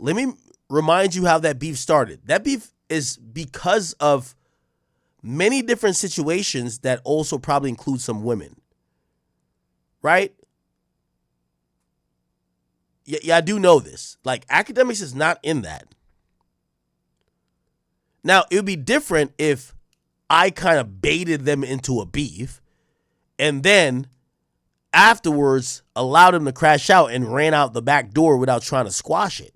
let me remind you how that beef started. That beef is because of many different situations that also probably include some women, right? Yeah, I do know this. Like, Akademiks is not in that. Now, it would be different if I kind of baited them into a beef and then afterwards allowed him to crash out and ran out the back door without trying to squash it.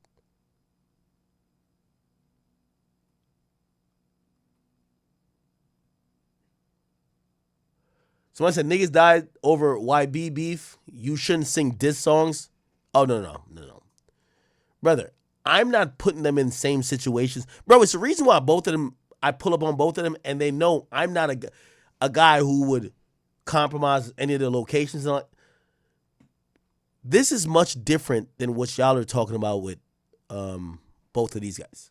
Someone said niggas died over YB beef. You shouldn't sing diss songs. Oh, no. Brother, I'm not putting them in same situations. Bro, it's the reason why both of them, I pull up on both of them and they know I'm not a guy who would compromise any of the locations. This is much different than what y'all are talking about with both of these guys.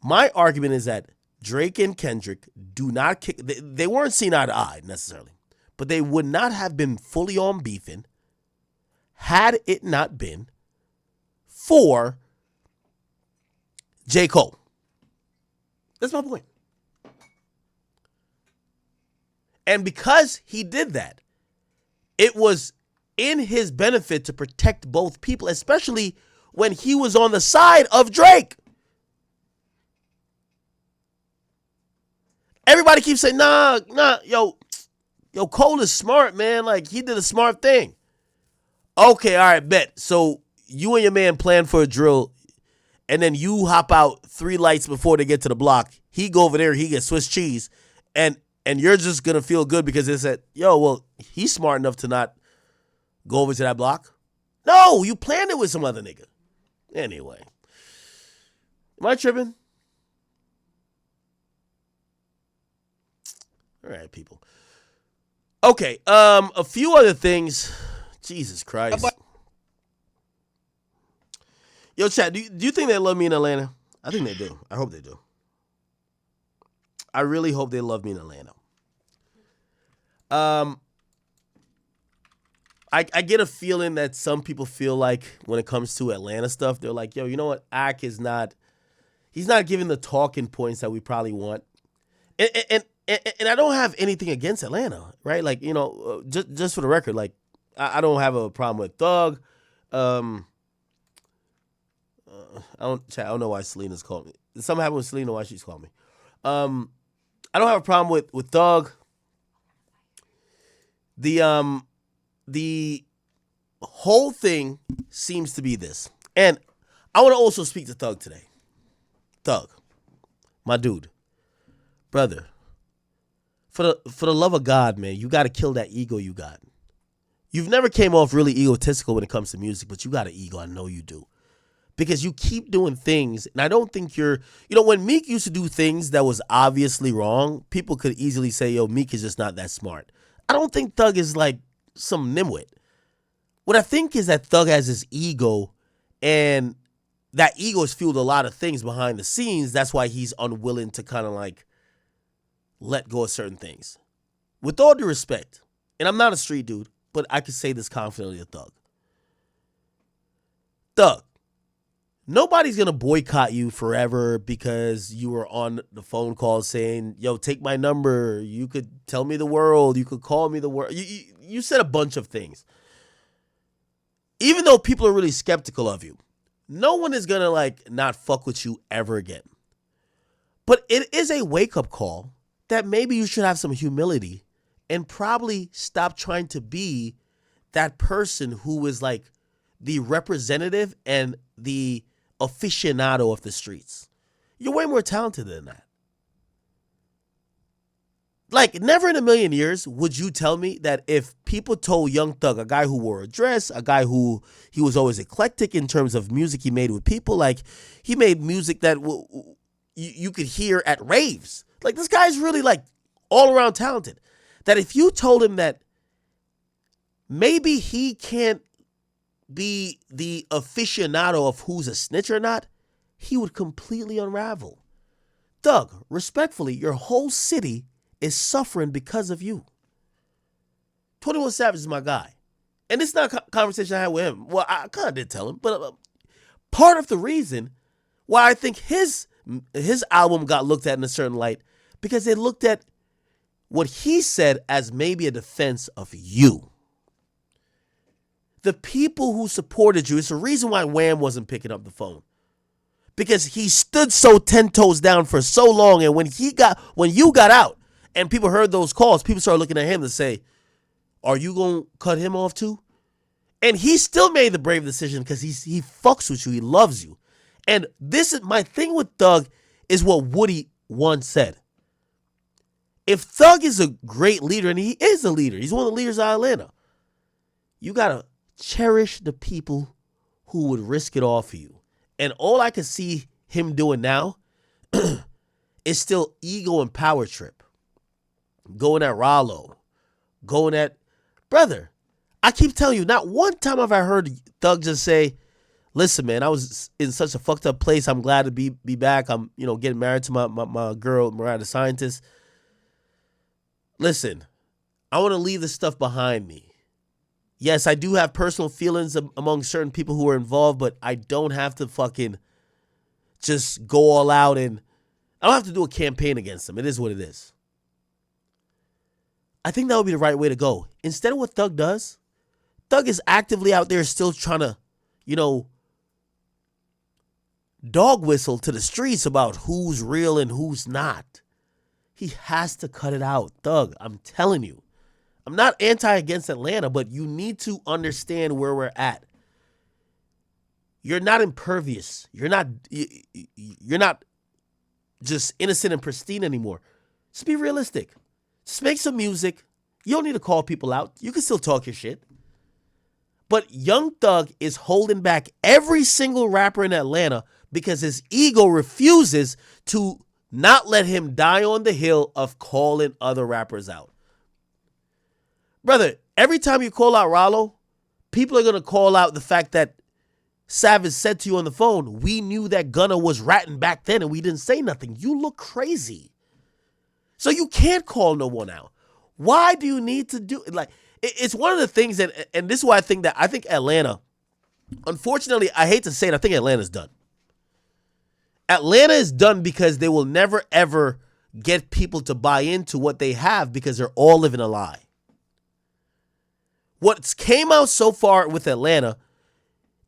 My argument is that Drake and Kendrick do not kick. They weren't seen eye to eye necessarily, but they would not have been fully on beefing had it not been for J. Cole. That's my point. And because he did that, it was in his benefit to protect both people, especially when he was on the side of Drake. Everybody keeps saying, nah, yo, Cole is smart, man. Like, he did a smart thing. Okay, all right, bet. So you and your man plan for a drill, and then you hop out 3 lights before they get to the block. He go over there, he gets Swiss cheese, and you're just going to feel good because they said, yo, well, he's smart enough to not go over to that block. No, you planned it with some other nigga. Anyway. Am I tripping? All right, people. Okay, a few other things. Jesus Christ. Yo, chat, do you think they love me in Atlanta? I think they do. I hope they do. I really hope they love me in Atlanta. I get a feeling that some people feel like when it comes to Atlanta stuff, they're like, yo, you know what? Ak is not, he's not giving the talking points that we probably want. And I don't have anything against Atlanta, right? Like, you know, just for the record, like, I don't have a problem with Thug. I don't know why Selena's called me. Something happened with Selena, why she's called me. I don't have a problem with Thug. The whole thing seems to be this. And I want to also speak to Thug today. Thug, my dude, brother, for the love of God, man, you got to kill that ego you got. You've never came off really egotistical when it comes to music, but you got an ego. I know you do. Because you keep doing things, and I don't think when Meek used to do things that was obviously wrong, people could easily say, yo, Meek is just not that smart. I don't think Thug is like some nimwit. What I think is that Thug has this ego, and that ego has fueled a lot of things behind the scenes. That's why he's unwilling to kind of like let go of certain things. With all due respect, and I'm not a street dude, but I can say this confidently to Thug. Thug, nobody's going to boycott you forever because you were on the phone call saying, yo, take my number. You could tell me the world. You could call me the world. You said a bunch of things. Even though people are really skeptical of you, no one is going to like not fuck with you ever again. But it is a wake-up call that maybe you should have some humility and probably stop trying to be that person who is like the representative and the aficionado of the streets. You're way more talented than that. Like, never in a million years would you tell me that if people told Young Thug, a guy who wore a dress, a guy who he was always eclectic in terms of music he made with people, like he made music that you could hear at raves. Like, this guy's really like all around talented. That if you told him that maybe he can't be the aficionado of who's a snitch or not, he would completely unravel. Thug, respectfully, your whole city is suffering because of you. 21 Savage is my guy. And this is not a conversation I had with him. Well, I kind of did tell him, but part of the reason why I think his album got looked at in a certain light, because they looked at what he said as maybe a defense of you. The people who supported you, it's the reason why Wham wasn't picking up the phone. Because he stood so 10 toes down for so long, and when you got out and people heard those calls, people started looking at him to say, are you going to cut him off too? And he still made the brave decision because he fucks with you. He loves you. And this is my thing with Thug, is what Woody once said. If Thug is a great leader, and he is a leader, he's one of the leaders of Atlanta, you got to cherish the people who would risk it all for you. And all I can see him doing now is still ego and power trip. Going at Ralo. Going at... Brother, I keep telling you, not one time have I heard Thug just say, listen, man, I was in such a fucked up place. I'm glad to be back. I'm, getting married to my girl, Mariah the Scientist. Listen, I want to leave this stuff behind me. Yes, I do have personal feelings among certain people who are involved, but I don't have to fucking just go all out, and I don't have to do a campaign against them. It is what it is. I think that would be the right way to go. Instead of what Thug does, Thug is actively out there still trying to, dog whistle to the streets about who's real and who's not. He has to cut it out. Thug, I'm telling you. I'm not against Atlanta, but you need to understand where we're at. You're not impervious. You're not just innocent and pristine anymore. Just be realistic. Just make some music. You don't need to call people out. You can still talk your shit. But Young Thug is holding back every single rapper in Atlanta because his ego refuses to not let him die on the hill of calling other rappers out. Brother, every time you call out Ralo, people are going to call out the fact that Savage said to you on the phone, we knew that Gunna was ratting back then and we didn't say nothing. You look crazy. So you can't call no one out. Why do you need to do it? Like, it's one of the things that, and this is why I think Atlanta, unfortunately, I hate to say it, I think Atlanta's done. Atlanta is done because they will never, ever get people to buy into what they have because they're all living a lie. What's came out so far with Atlanta,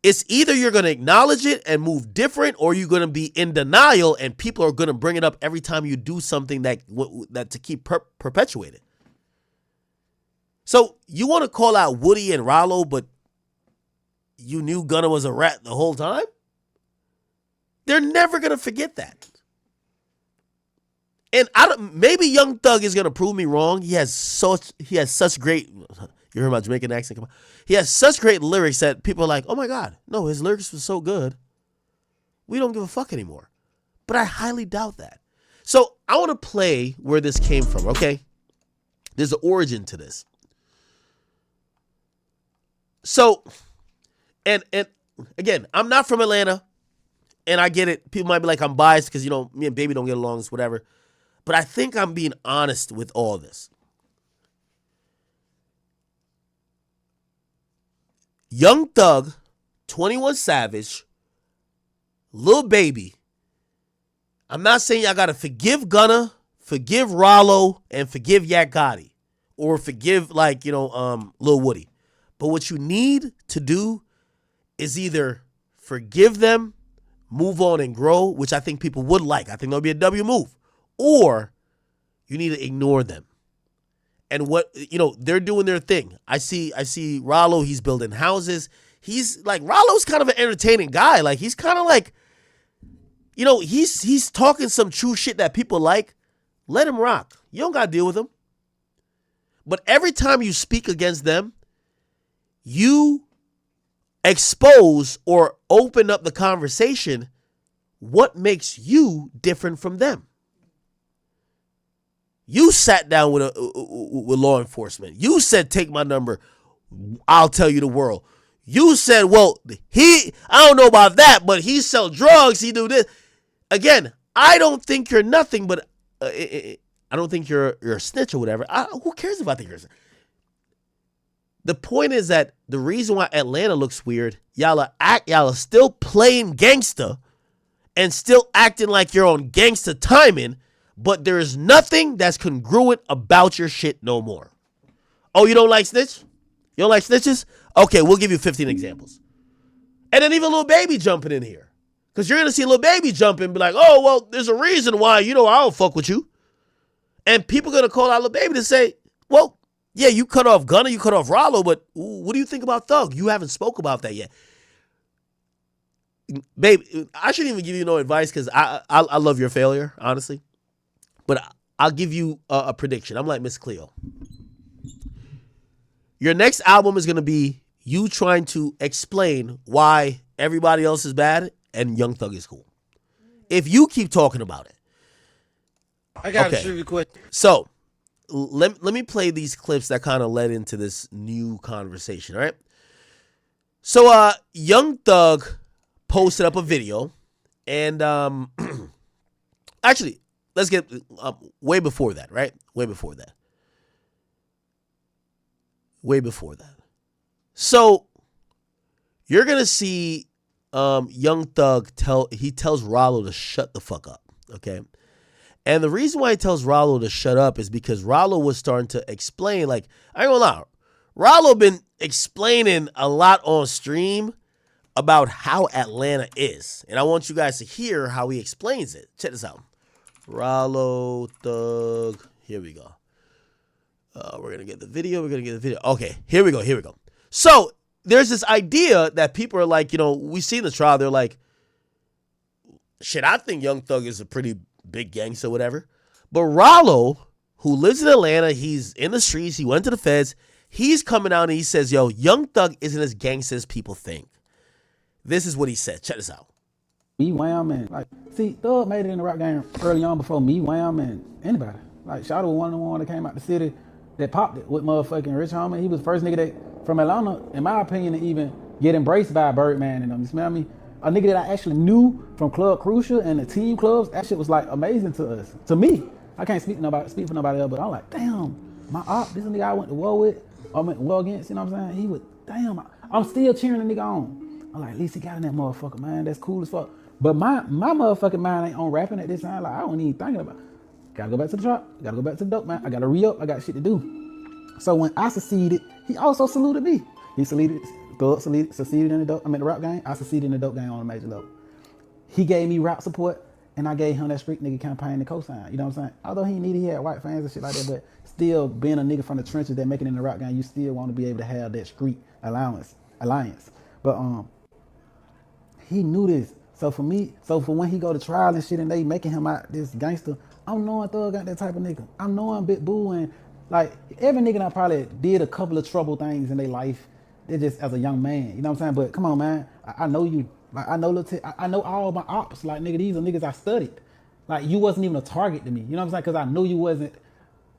it's either you're going to acknowledge it and move different, or you're going to be in denial and people are going to bring it up every time you do something that to keep perpetuated. So you want to call out Woody and Ralo, but you knew Gunna was a rat the whole time? They're never going to forget that. And maybe Young Thug is going to prove me wrong. He has such great... You heard my Jamaican accent? Come on. He has such great lyrics that people are like, oh my God, no, his lyrics were so good. We don't give a fuck anymore. But I highly doubt that. So I want to play where this came from, okay? There's an origin to this. So, and again, I'm not from Atlanta, and I get it. People might be like, I'm biased because, me and Baby don't get along, it's whatever. But I think I'm being honest with all this. Young Thug, 21 Savage, Lil Baby. I'm not saying y'all got to forgive Gunna, forgive Ralo, and forgive Yak Gotti. Or forgive, Lil Woody. But what you need to do is either forgive them, move on and grow, which I think people would like. I think that'll be a W move. Or you need to ignore them. And what, they're doing their thing. I see Ralo, he's building houses. He's like, Ralo's kind of an entertaining guy. Like, he's kind of like, he's talking some true shit that people like. Let him rock. You don't got to deal with him. But every time you speak against them, you expose or open up the conversation. What makes you different from them? You sat down with law enforcement. You said, take my number. I'll tell you the world. You said, well, I don't know about that, but he sell drugs. He do this. Again, I don't think you're nothing, but I don't think you're a snitch or whatever. Who cares if I think you're a snitch? The point is that the reason why Atlanta looks weird, y'all are still playing gangsta and still acting like you're on gangsta timing, but there is nothing that's congruent about your shit no more. Oh, you don't like snitch? You don't like snitches? Okay, we'll give you 15 examples. And then even Lil Baby jumping in here. Because you're going to see Lil Baby jump in and be like, oh, well, there's a reason why, I don't fuck with you. And people are going to call out Lil Baby to say, well, yeah, you cut off Gunna, you cut off Ralo, but what do you think about Thug? You haven't spoke about that yet. Babe, I shouldn't even give you no advice because I love your failure, honestly. But I'll give you a prediction. I'm like Miss Cleo. Your next album is going to be you trying to explain why everybody else is bad and Young Thug is cool. If you keep talking about it. I got a trivia question. So, let me play these clips that kind of led into this new conversation, all right? So, Young Thug posted up a video, and actually, let's get way before that, right? Way before that. So, you're going to see Young Thug tells Ralo to shut the fuck up, okay? And the reason why he tells Ralo to shut up is because Ralo was starting to explain, like, I ain't gonna lie, Ralo been explaining a lot on stream about how Atlanta is. And I want you guys to hear how he explains it. Check this out. Ralo, Thug, here we go. We're going to get the video. Okay, here we go. So there's this idea that people are like, we seen the trial. They're like, shit, I think Young Thug is a pretty big gangster, whatever. But Ralo, who lives in Atlanta, he's in the streets, he went to the feds, he's coming out and he says, yo, Young Thug isn't as gangster as people think. This is what he said. Check this out. Me, Wham, and see, Thug made it in the rap game early on before me, Wham, and anybody. Like, Shadow was one of the ones that came out the city that popped it with motherfucking Rich Homie. He was the first nigga that, from Atlanta, in my opinion, to even get embraced by Birdman and them. You smell me? A nigga that I actually knew from Club Crucial and the team clubs. That shit was like amazing to us. To me. I can't speak for nobody else, but I'm like, damn, my op, this is a nigga I went to war with, I went to war against, you know what I'm saying? He was, damn, I'm still cheering the nigga on. I'm like, at least he got in that motherfucker, man. That's cool as fuck. But my motherfucking mind ain't on rapping at this time. Like, I don't even thinking about it. Gotta go back to the trap. Gotta go back to the dope, man. I gotta re-up. I got shit to do. So when I succeeded, he also saluted me. He succeeded in the dope. I mean, the rap game. I succeeded in the dope game on a major level. He gave me rap support, and I gave him that street nigga campaign to co-sign. You know what I'm saying? Although he had white fans and shit like that, but still being a nigga from the trenches that making it in the rap game, you still want to be able to have that street alliance. But he knew this. So for when he go to trial and shit and they making him out this gangster, I'm knowing Thug got that type of nigga. I'm knowing Big Boo and like every nigga that probably did a couple of trouble things in their life. They're just as a young man, you know what I'm saying? But come on, man, I know you. Like I know all my ops. Like nigga, these are niggas I studied. Like you wasn't even a target to me, you know what I'm saying? Because I know you wasn't.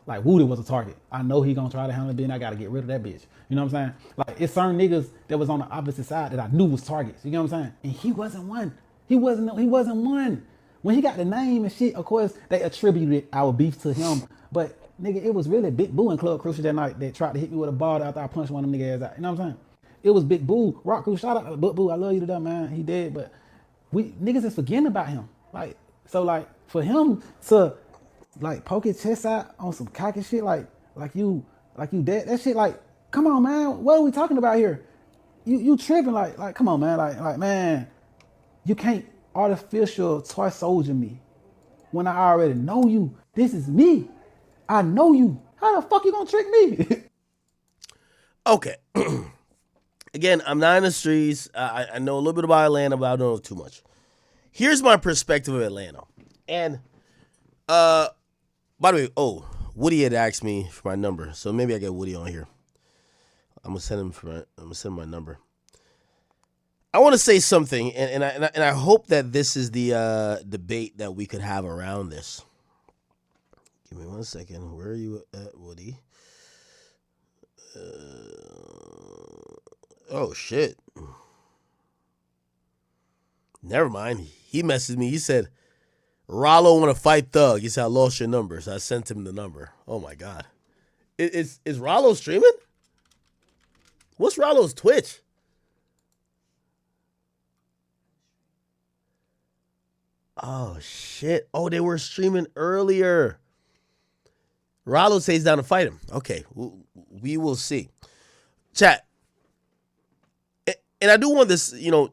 Like Woody was a target. I know he gonna try to handle it. Then I gotta get rid of that bitch. You know what I'm saying? Like it's certain niggas that was on the opposite side that I knew was targets. You know what I'm saying? And he wasn't one. He wasn't one. When he got the name and shit, of course, they attributed our beef to him. But, nigga, it was really Big Boo and Club Crucial that night that tried to hit me with a ball after I punched one of them niggas out. You know what I'm saying? It was Big Boo. Rock Crew, shout out to Big Boo. I love you to death, man. He dead, but niggas is forgetting about him. Like, so, like, for him to, like, poke his chest out on some cocky shit, like you dead, that shit, like, come on, man. What are we talking about here? You tripping, like, come on, man. Like, man, you can't artificial toy soldier me when I already know you. This is me. I know you. How the fuck you gonna trick me? Okay. Again, I'm not in the streets. I know a little bit about Atlanta, but I don't know too much. Here's my perspective of Atlanta. And by the way, Woody had asked me for my number, so maybe I get Woody on here. I'm gonna send him my number. I want to say something, and I hope that this is the debate that we could have around this. Give me 1 second. Where are you at, Woody? Oh, shit. Never mind. He messaged me. He said, Ralo want to fight Thug. He said, I lost your number, so I sent him the number. Oh, my God. Is Ralo streaming? What's Rallo's Twitch? Oh, shit. Oh, they were streaming earlier. Ralo stays down to fight him. Okay, we will see. Chat. And I do want this, you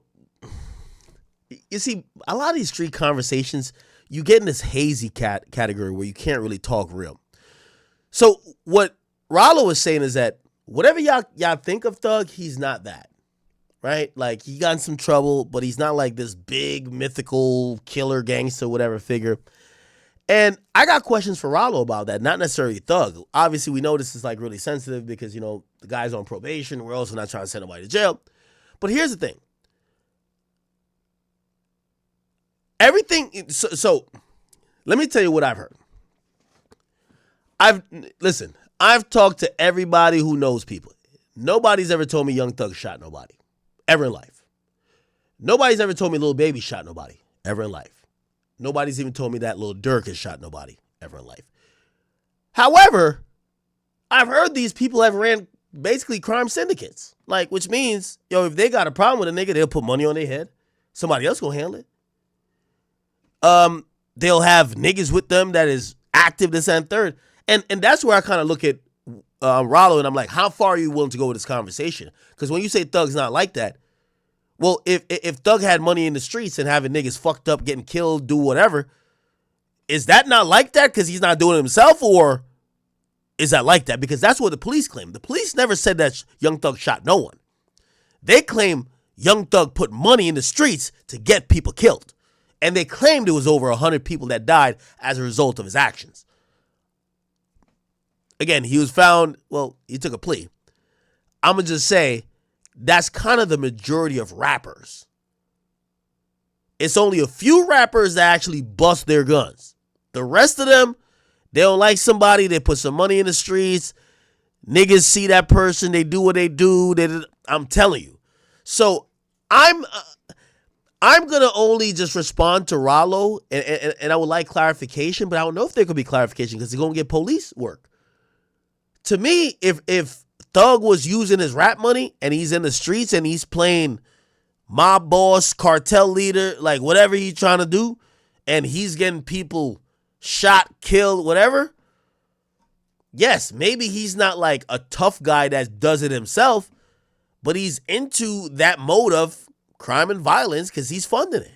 see, a lot of these street conversations, you get in this hazy category where you can't really talk real. So what Ralo is saying is that whatever y'all think of Thug, he's not that. Right? Like, he got in some trouble, but he's not like this big mythical killer gangster, whatever figure. And I got questions for Ralo about that, not necessarily Thug. Obviously, we know this is like really sensitive because, the guy's on probation. We're also not trying to send nobody to jail. But here's the thing. Everything, so let me tell you what I've heard. I've talked to everybody who knows people. Nobody's ever told me Young Thug shot nobody. Ever in life. Nobody's ever told me Lil Baby shot nobody. Ever in life. Nobody's even told me that Lil Durk has shot nobody. Ever in life. However, I've heard these people have ran basically crime syndicates. Like, which means, if they got a problem with a nigga, they'll put money on their head. Somebody else gonna handle it. They'll have niggas with them that is active, this and third. And that's where I kind of look at Ralo, and I'm like, how far are you willing to go with this conversation? Because when you say Thug's not like that, well, if Thug had money in the streets and having niggas fucked up, getting killed, do whatever, is that not like that because he's not doing it himself, or is that like that? Because that's what the police claim. The police never said that Young Thug shot no one. They claim Young Thug put money in the streets to get people killed. And they claimed it was over 100 people that died as a result of his actions. Again, he was found, he took a plea. I'm going to just say, that's kind of the majority of rappers. It's only a few rappers that actually bust their guns. The rest of them, they don't like somebody, they put some money in the streets, niggas see that person, they do what they do. I'm telling you. So I'm going to only just respond to Ralo, and I would like clarification, but I don't know if there could be clarification because they're going to get police work. To me, if Thug was using his rap money and he's in the streets and he's playing mob boss, cartel leader, like whatever he's trying to do, and he's getting people shot, killed, whatever, yes, maybe he's not like a tough guy that does it himself, but he's into that mode of crime and violence because he's funding it.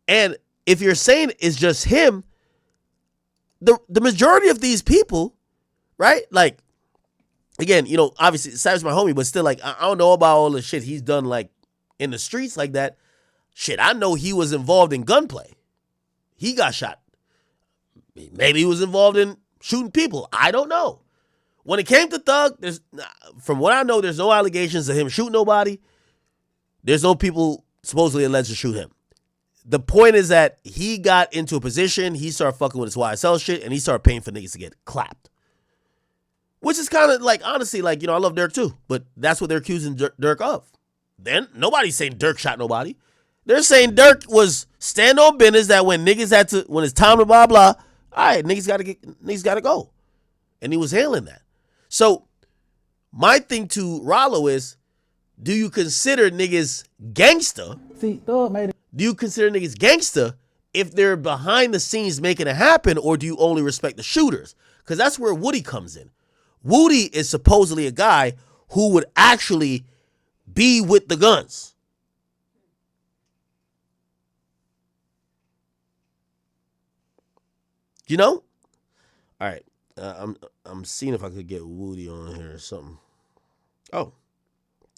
And if you're saying it's just him, the majority of these people, right? Like, again, obviously, Sav's my homie, but still, like, I don't know about all the shit he's done, like, in the streets like that. Shit, I know he was involved in gunplay. He got shot. Maybe he was involved in shooting people. I don't know. When it came to Thug, from what I know, there's no allegations of him shooting nobody. There's no people supposedly alleged to shoot him. The point is that he got into a position, he started fucking with his YSL shit, and he started paying for niggas to get clapped. Which is kind of like, honestly, like, I love Dirk too, but that's what they're accusing Dirk of. Then nobody's saying Dirk shot nobody. They're saying Dirk was stand on business that when it's time to blah, blah, all right, niggas gotta go. And he was handling that. So my thing to Ralo is, do you consider niggas gangster? See, Thug made it. Do you consider niggas gangster if they're behind the scenes making it happen, or do you only respect the shooters? Because that's where Woody comes in. Woody is supposedly a guy who would actually be with the guns. All right. I'm seeing if I could get Woody on here or something. Oh,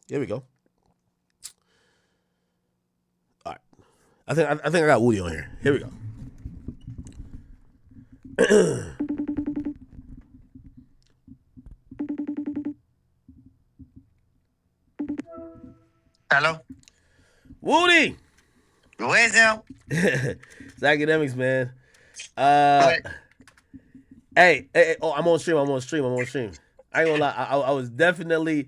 here we go. All right. I think I got Woody on here. Here we go. Hello? Woody! Where's him? It's Akademiks, man. Hey, I'm on stream. I ain't gonna lie. I was definitely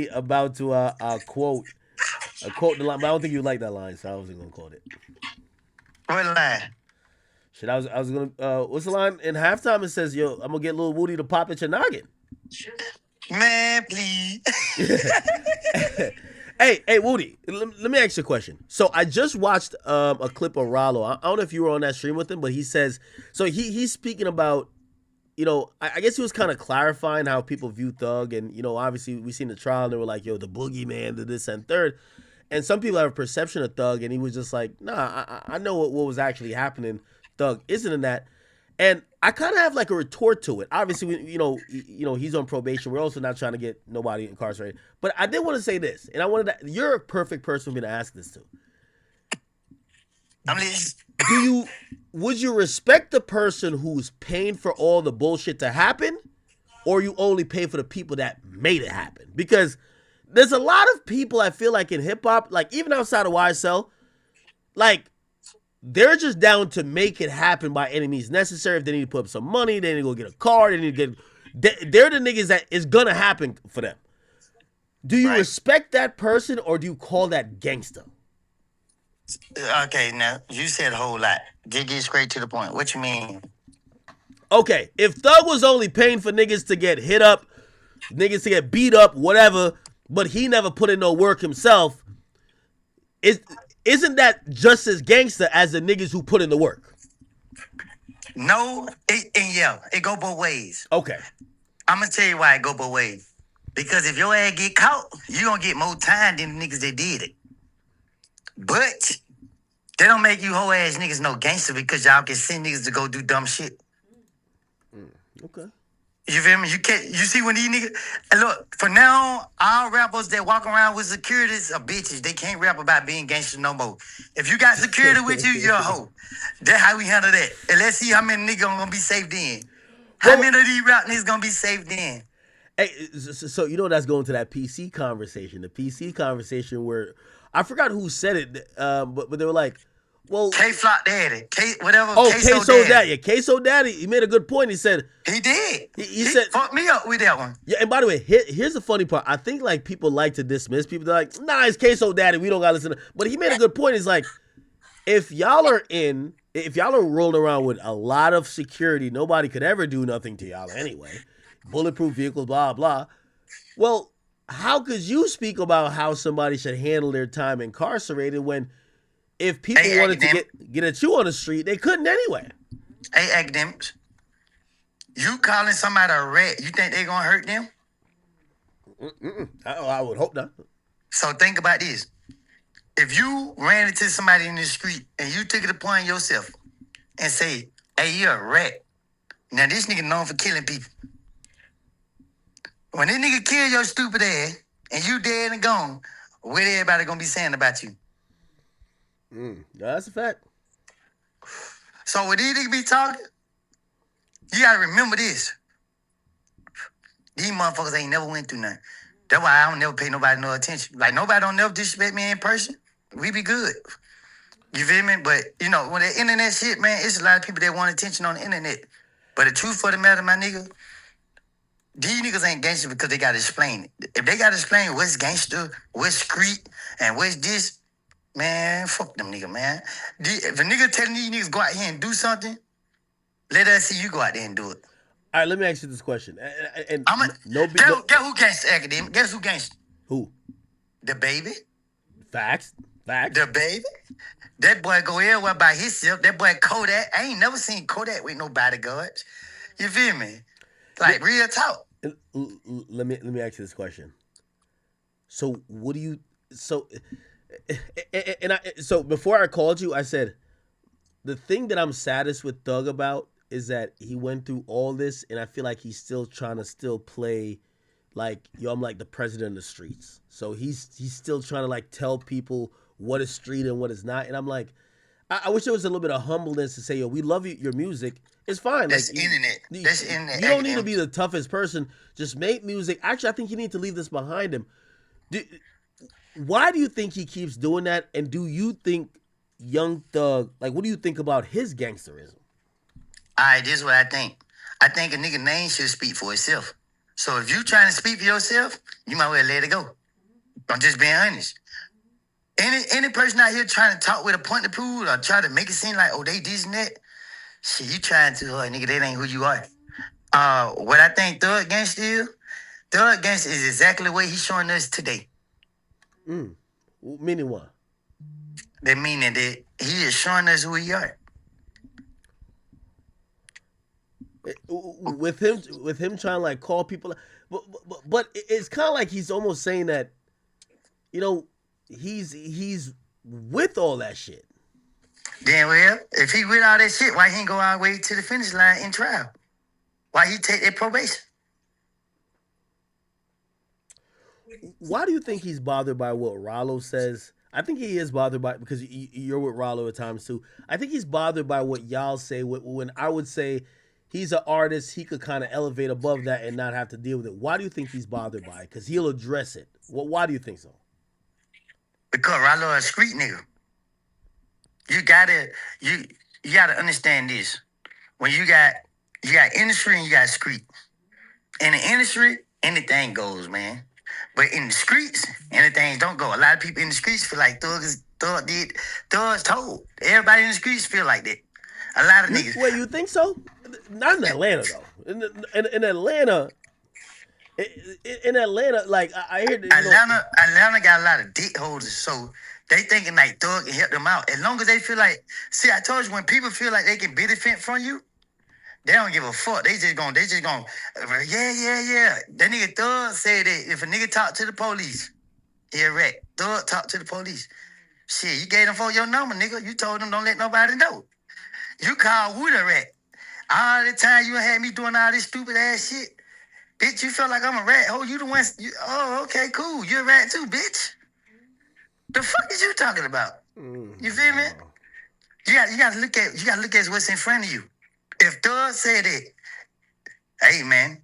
about to quote the line, but I don't think you like that line, so I wasn't gonna quote it. What line? Shit, I was gonna. What's the line in halftime? It says, "Yo, I'm gonna get Lil Woody to pop at your noggin." Man, please. Hey, Woody, let me ask you a question. So I just watched a clip of Ralo. I don't know if you were on that stream with him, but he says, so he's speaking about, I guess he was kind of clarifying how people view Thug, and obviously we seen the trial and they were like, yo, the boogeyman, the this and third, and some people have a perception of Thug, and he was just like, nah, I know what was actually happening. Thug isn't in that, and I kind of have like a retort to it. Obviously, he's on probation. We're also not trying to get nobody incarcerated, but I did want to say this, and I wanted to, you're a perfect person for me to ask this to. I'm listening. Would you respect the person who's paying for all the bullshit to happen, or you only pay for the people that made it happen? Because there's a lot of people I feel like in hip hop, like even outside of YSL, like they're just down to make it happen by any means necessary. If they need to put up some money, they need to go get a car, they need to get. They're the niggas that is gonna happen for them. Do you respect that person, or do you call that gangster? Okay, now you said a whole lot. Get straight to the point. What you mean? Okay, if Thug was only paying for niggas to get hit up, niggas to get beat up, whatever, but he never put in no work himself, isn't that just as gangster as the niggas who put in the work? No, it go both ways. Okay. I'm gonna tell you why it go both ways. Because if your ass get caught, you gonna get more time than the niggas that did it. But they don't make you whole ass niggas no gangster because y'all can send niggas to go do dumb shit. Okay. You feel me? You see when these niggas, and look, for now, all rappers that walk around with securities are bitches. They can't rap about being gangster no more. If you got security with you, you're a hoe. That's how we handle that. And let's see how many niggas gonna be safe then. How many of these rap niggas gonna be safe then? Hey, so that's going to that PC conversation. The PC conversation where I forgot who said it, but they were like, well, K-Flock Daddy, whatever. Oh, Queso Daddy. Yeah, Queso Daddy. He made a good point. He said he did. He said fucked me up with that one. Yeah, and by the way, here's the funny part. I think like people like to dismiss people. They're like, nah, it's Queso Daddy. We don't gotta listen. But he made a good point. He's like, if y'all are rolling around with a lot of security, nobody could ever do nothing to y'all anyway. Bulletproof vehicles, blah blah. Well, how could you speak about how somebody should handle their time incarcerated when if people wanted to get at you on the street, they couldn't anyway? Hey, Akademiks, you calling somebody a rat, you think they gonna hurt them? I would hope not. So think about this. If you ran into somebody in the street and you took it upon yourself and say, hey, you're a rat. Now, this nigga known for killing people. When this nigga kill your stupid ass and you dead and gone, what everybody gonna be saying about you? That's a fact. So when these niggas be talking, you gotta remember this. These motherfuckers ain't never went through nothing. That's why I don't never pay nobody no attention. Like, nobody don't never disrespect me in person. We be good. You feel me? But, when the internet shit, man, it's a lot of people that want attention on the internet. But the truth for the matter, my nigga, these niggas ain't gangster because they gotta explain it. If they gotta explain what's gangster, what's street, and what's this, man, fuck them nigga, man. If a nigga telling these niggas go out here and do something, let us see you go out there and do it. All right, let me ask you this question. And guess who gangster, Akademiks? Guess who gangster? Who? The baby. Facts. The baby. That boy go everywhere by himself. That boy Kodak. I ain't never seen Kodak with no bodyguards. You feel me? Like, real talk. Let me ask you this question. So what do you? So before I called you, I said the thing that I'm saddest with Thug about is that he went through all this, and I feel like he's still trying to play like, yo, I'm like the president of the streets. So he's still trying to like tell people what is street and what is not. And I'm like, I wish there was a little bit of humbleness to say, yo, we love your music. It's fine. That's internet. That's internet. You don't need to be the toughest person. Just make music. Actually, I think you need to leave this behind him. Why do you think he keeps doing that? And do you think Young Thug, like, what do you think about his gangsterism? All right, this is what I think. I think a nigga name should speak for itself. So if you trying to speak for yourself, you might well let it go. I'm just being honest. Any person out here trying to talk with a point to prove or try to make it seem like, oh, they this and that, shit, you trying too hard, nigga. That ain't who you are. What I think Thug gangsta is, Thug gangster is exactly the way he's showing us today. Meaning what? That meaning that he is showing us who we are. With him trying to like call people, but it's kind of like he's almost saying that, you know, he's with all that shit. Then well, if he with all that shit, why he ain't go all the way to the finish line in trial? Why he take that probation? Why do you think he's bothered by what Ralo says? I think he is bothered by, because you're with Ralo at times too. I think he's bothered by what y'all say. When I would say he's an artist, he could kind of elevate above that and not have to deal with it. Why do you think he's bothered by it? Because he'll address it. Why do you think so? Because Ralo a street nigga. You gotta understand this. When you got industry and you got street. In the industry, anything goes, man. But in the streets, anything don't go. A lot of people in the streets feel like Thug's told. Everybody in the streets feel like that. A lot of niggas. Wait, you think so? Not in Atlanta though. In Atlanta, like I hear that, Atlanta got a lot of dick holders, so they thinking like Thug can help them out. As long as they feel like, see, I told you, when people feel like they can benefit from you, they don't give a fuck. They just gonna, yeah. That nigga Thug said that if a nigga talk to the police, he a rat. Thug talk to the police. Shit, you gave them for your number, nigga. You told them don't let nobody know. You called Wood a rat. All the time you had me doing all this stupid ass shit. Bitch, you feel like I'm a rat. Oh, you the one. Okay, cool. You're a rat too, bitch. The fuck is you talking about? You feel me? You gotta look at what's in front of you. If Thug said it, hey man,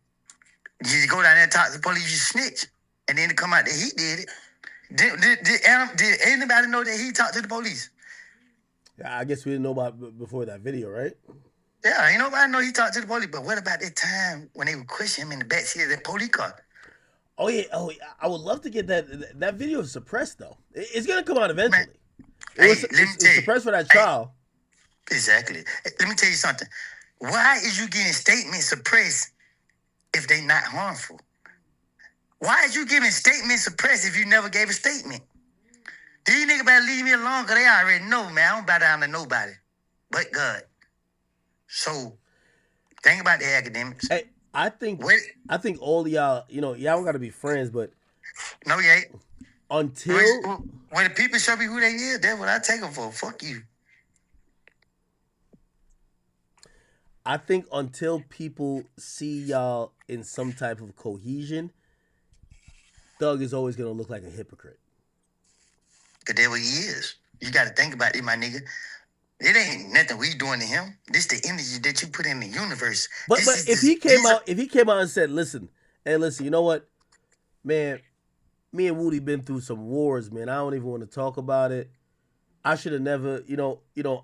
you go down there and talk to the police, you snitch, and then to come out that he did it. Did anybody know that he talked to the police? Yeah, I guess we didn't know about before that video, right? Yeah, ain't nobody know he talked to the police. But what about that time when they would question him in the backseat of that police car? Oh yeah, I would love to get that. That video is suppressed though. It's gonna come out eventually. Man, it's suppressed for that trial. Exactly. Let me tell you something. Why is you getting statements suppressed if they not harmful? Why is you giving statements suppressed if you never gave a statement? These niggas better leave me alone because they already know, man. I don't bow down to nobody but God. So, think about the academics. Hey, I think all y'all, y'all don't got to be friends, but no, you ain't. Until when the people show me who they is, that's what I take them for. Fuck you. I think until people see y'all in some type of cohesion, Thug is always gonna look like a hypocrite. Cause that's what he is. You got to think about it, my nigga. It ain't nothing we doing to him. This the energy that you put in the universe. But if he came out and said, listen, you know what, man, me and Woody been through some wars, man. I don't even want to talk about it. I should have never,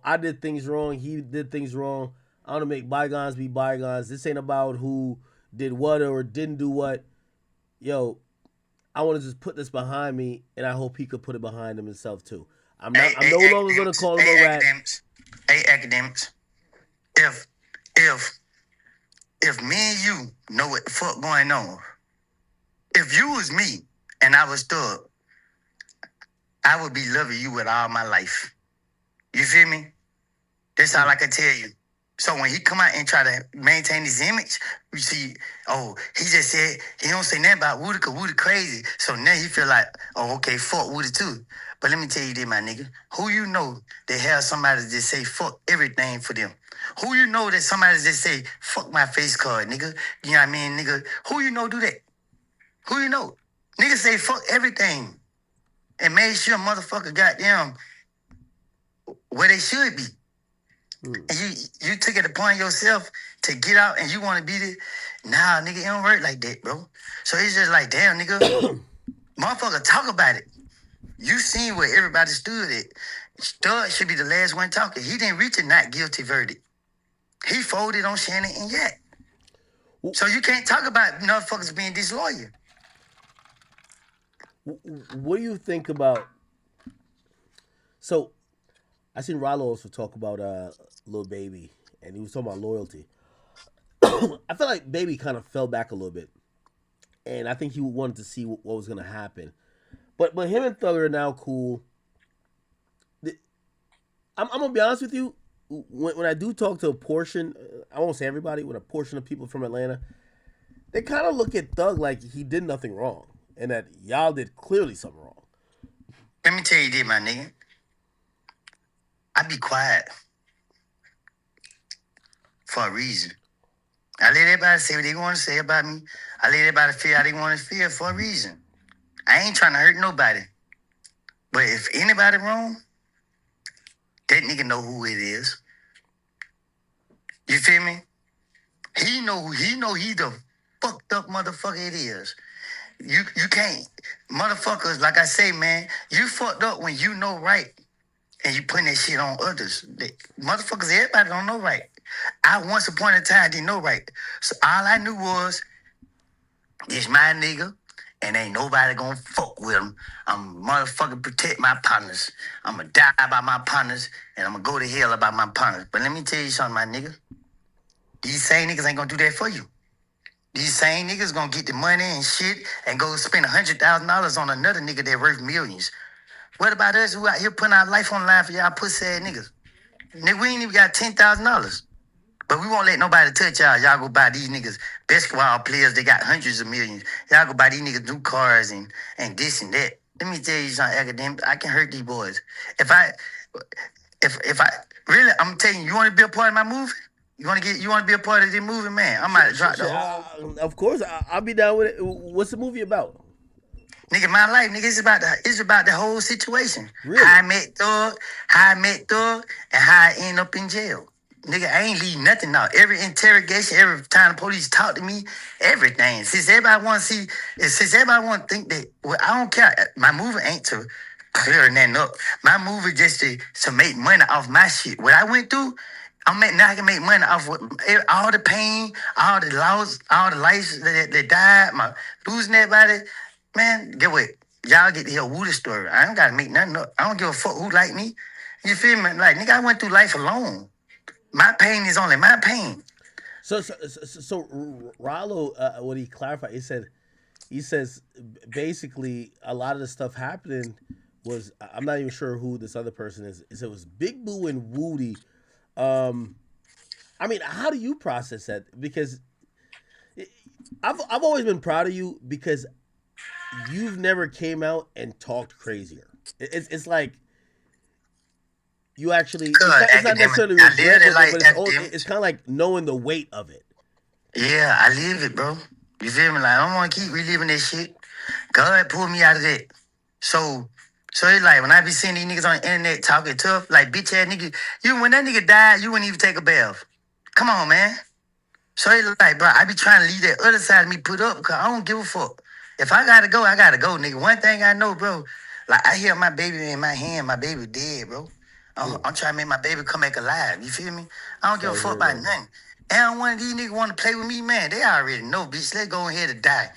I did things wrong. He did things wrong. I want to make bygones be bygones. This ain't about who did what or didn't do what. Yo, I want to just put this behind me, and I hope he could put it behind himself too. I'm no longer going to call him a rat. Academics. If me and you know what the fuck going on, if you was me and I was Thug, I would be loving you with all my life. You feel me? That's all I can tell you. So when he come out and try to maintain his image, you see, he just said, he don't say nothing about Woody because Woody crazy. So now he feel like, okay, fuck Woody too. But let me tell you this, my nigga. Who you know that have somebody just say fuck everything for them? Who you know that somebody just say, fuck my face card, nigga? You know what I mean, nigga? Who you know do that? Who you know? Niggas say fuck everything and made sure motherfuckers got them where they should be. And you took it upon yourself to get out and you want to be the... Nah, nigga, it don't work like that, bro. So it's just like, damn, nigga, motherfucker, talk about it. You seen where everybody stood at. Stud should be the last one talking. He didn't reach a not guilty verdict. He folded on Shannon and Yak. So you can't talk about motherfuckers being disloyal. What do you think about... So, I seen Ralo also talk about Lil Baby, and he was talking about loyalty. I feel like Baby kind of fell back a little bit. and I think he wanted to see what was gonna happen. But him and Thug are now cool. I'm gonna be honest with you. When I do talk to a portion, I won't say everybody, when a portion of people from Atlanta, they kind of look at Thug like he did nothing wrong, and that y'all did clearly something wrong. Let me tell you this, my nigga. I be quiet for a reason. I let everybody say what they want to say about me. I let everybody feel how they want to feel for a reason. I ain't trying to hurt nobody. But if anybody wrong, that nigga know who it is. You feel me? He know he the fucked up motherfucker it is. You can't. Motherfuckers, like I say, man, you fucked up when you know right and you putting that shit on others. Motherfuckers, everybody don't know right. I once upon a time didn't know right. So all I knew was, it's my nigga, and ain't nobody gonna fuck with him. I'm motherfucking protect my partners. I'm gonna die by my partners, and I'm gonna go to hell about my partners. But let me tell you something, my nigga. These same niggas ain't gonna do that for you. These same niggas gonna get the money and shit and go spend $100,000 on another nigga that worth millions. What about us who out here putting our life on the line for y'all pussy ass niggas? Nigga, we ain't even got $10,000. But we won't let nobody touch y'all. Y'all go buy these niggas basketball players. They got hundreds of millions. Y'all go buy these niggas new cars and this and that. Let me tell you something, Akademiks. I can hurt these boys. If I really, I'm telling you, you want to be a part of my movie? You want to be a part of this movie, man? I might drop the whole. Of course, I'll be down with it. What's the movie about? Nigga, my life, nigga, it's about the whole situation. Really? How I met Thug, and how I end up in jail. Nigga, I ain't leave nothing out. Every interrogation, every time the police talk to me, everything. Since everybody want to think that, well, I don't care. My movie ain't to clear nothing up. My movie just to make money off my shit. What I went through, now I can make money off all the pain, all the loss, all the lives that died, my losing everybody. Man, get what? Y'all get to hear Woody's story. I don't gotta make nothing up. I don't give a fuck who like me. You feel me? Like, nigga, I went through life alone. My pain is only my pain. So Ralo, what he clarified, he says basically a lot of the stuff happening was, I'm not even sure who this other person is. It was Big Boo and Woody. I mean, how do you process that? Because I've always been proud of you because you've never came out and talked crazier. It's like you actually. It's not necessarily regret, but it's kind of like knowing the weight of it. Yeah, I live it, bro. You feel me? Like, I don't want to keep reliving this shit. God pulled me out of that. So it's like when I be seeing these niggas on the internet talking tough, like bitch ass nigga, when that nigga died, you wouldn't even take a bath. Come on, man. So it's like, bro, I be trying to leave that other side of me put up because I don't give a fuck. If I gotta go, I gotta go, nigga. One thing I know, bro, like I hear my baby in my hand, my baby dead, bro. I'm trying to make my baby come back alive. You feel me? I don't give a fuck about nothing. And one of these niggas want to play with me, man. They already know, bitch. Let's go ahead and die.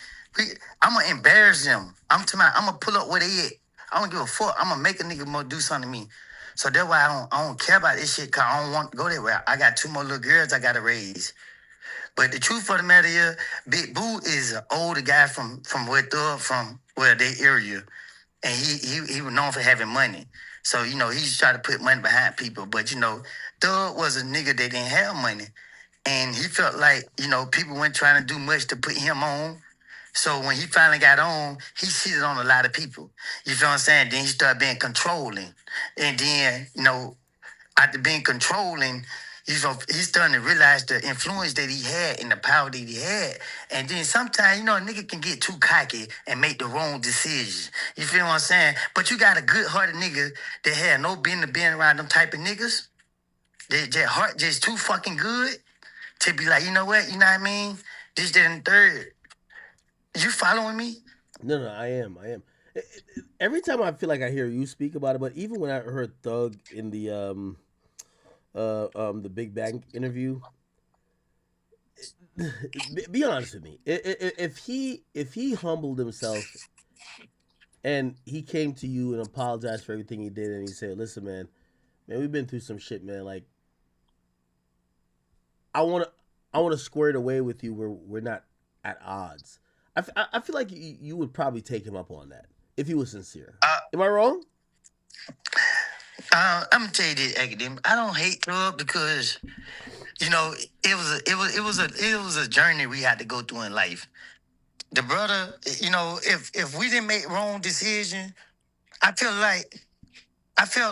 I'm gonna embarrass them. I'm gonna pull up where they at. I don't give a fuck. I'm gonna make a nigga more do something to me. So that's why I don't care about this shit, cause I don't want to go that way. I got 2 more little girls I gotta raise. But the truth of the matter is, Big Boo is an older guy from where they area, and he was known for having money. So he just tried to put money behind people. But Thug was a nigga that didn't have money, and he felt like people weren't trying to do much to put him on. So when he finally got on, he cheated on a lot of people. You feel what I'm saying? Then he started being controlling, and then after being controlling, he's starting to realize the influence that he had and the power that he had. And then sometimes, a nigga can get too cocky and make the wrong decisions. You feel what I'm saying? But you got a good-hearted nigga that had no business being around them type of niggas. Their heart just too fucking good to be like, you know what? You know what I mean? This, that, and third. You following me? No, I am. Every time I feel like I hear you speak about it, but even when I heard Thug in the Big Bang interview, be honest with me. If he humbled himself and he came to you and apologized for everything he did, and he said, "Listen, man, we've been through some shit, man. Like, I want to square it away with you where we're not at odds." I feel like you would probably take him up on that if he was sincere. Am I wrong? I'm gonna tell you this, Academic. I don't hate Thug because it was a journey we had to go through in life. The brother, if we didn't make wrong decision, I felt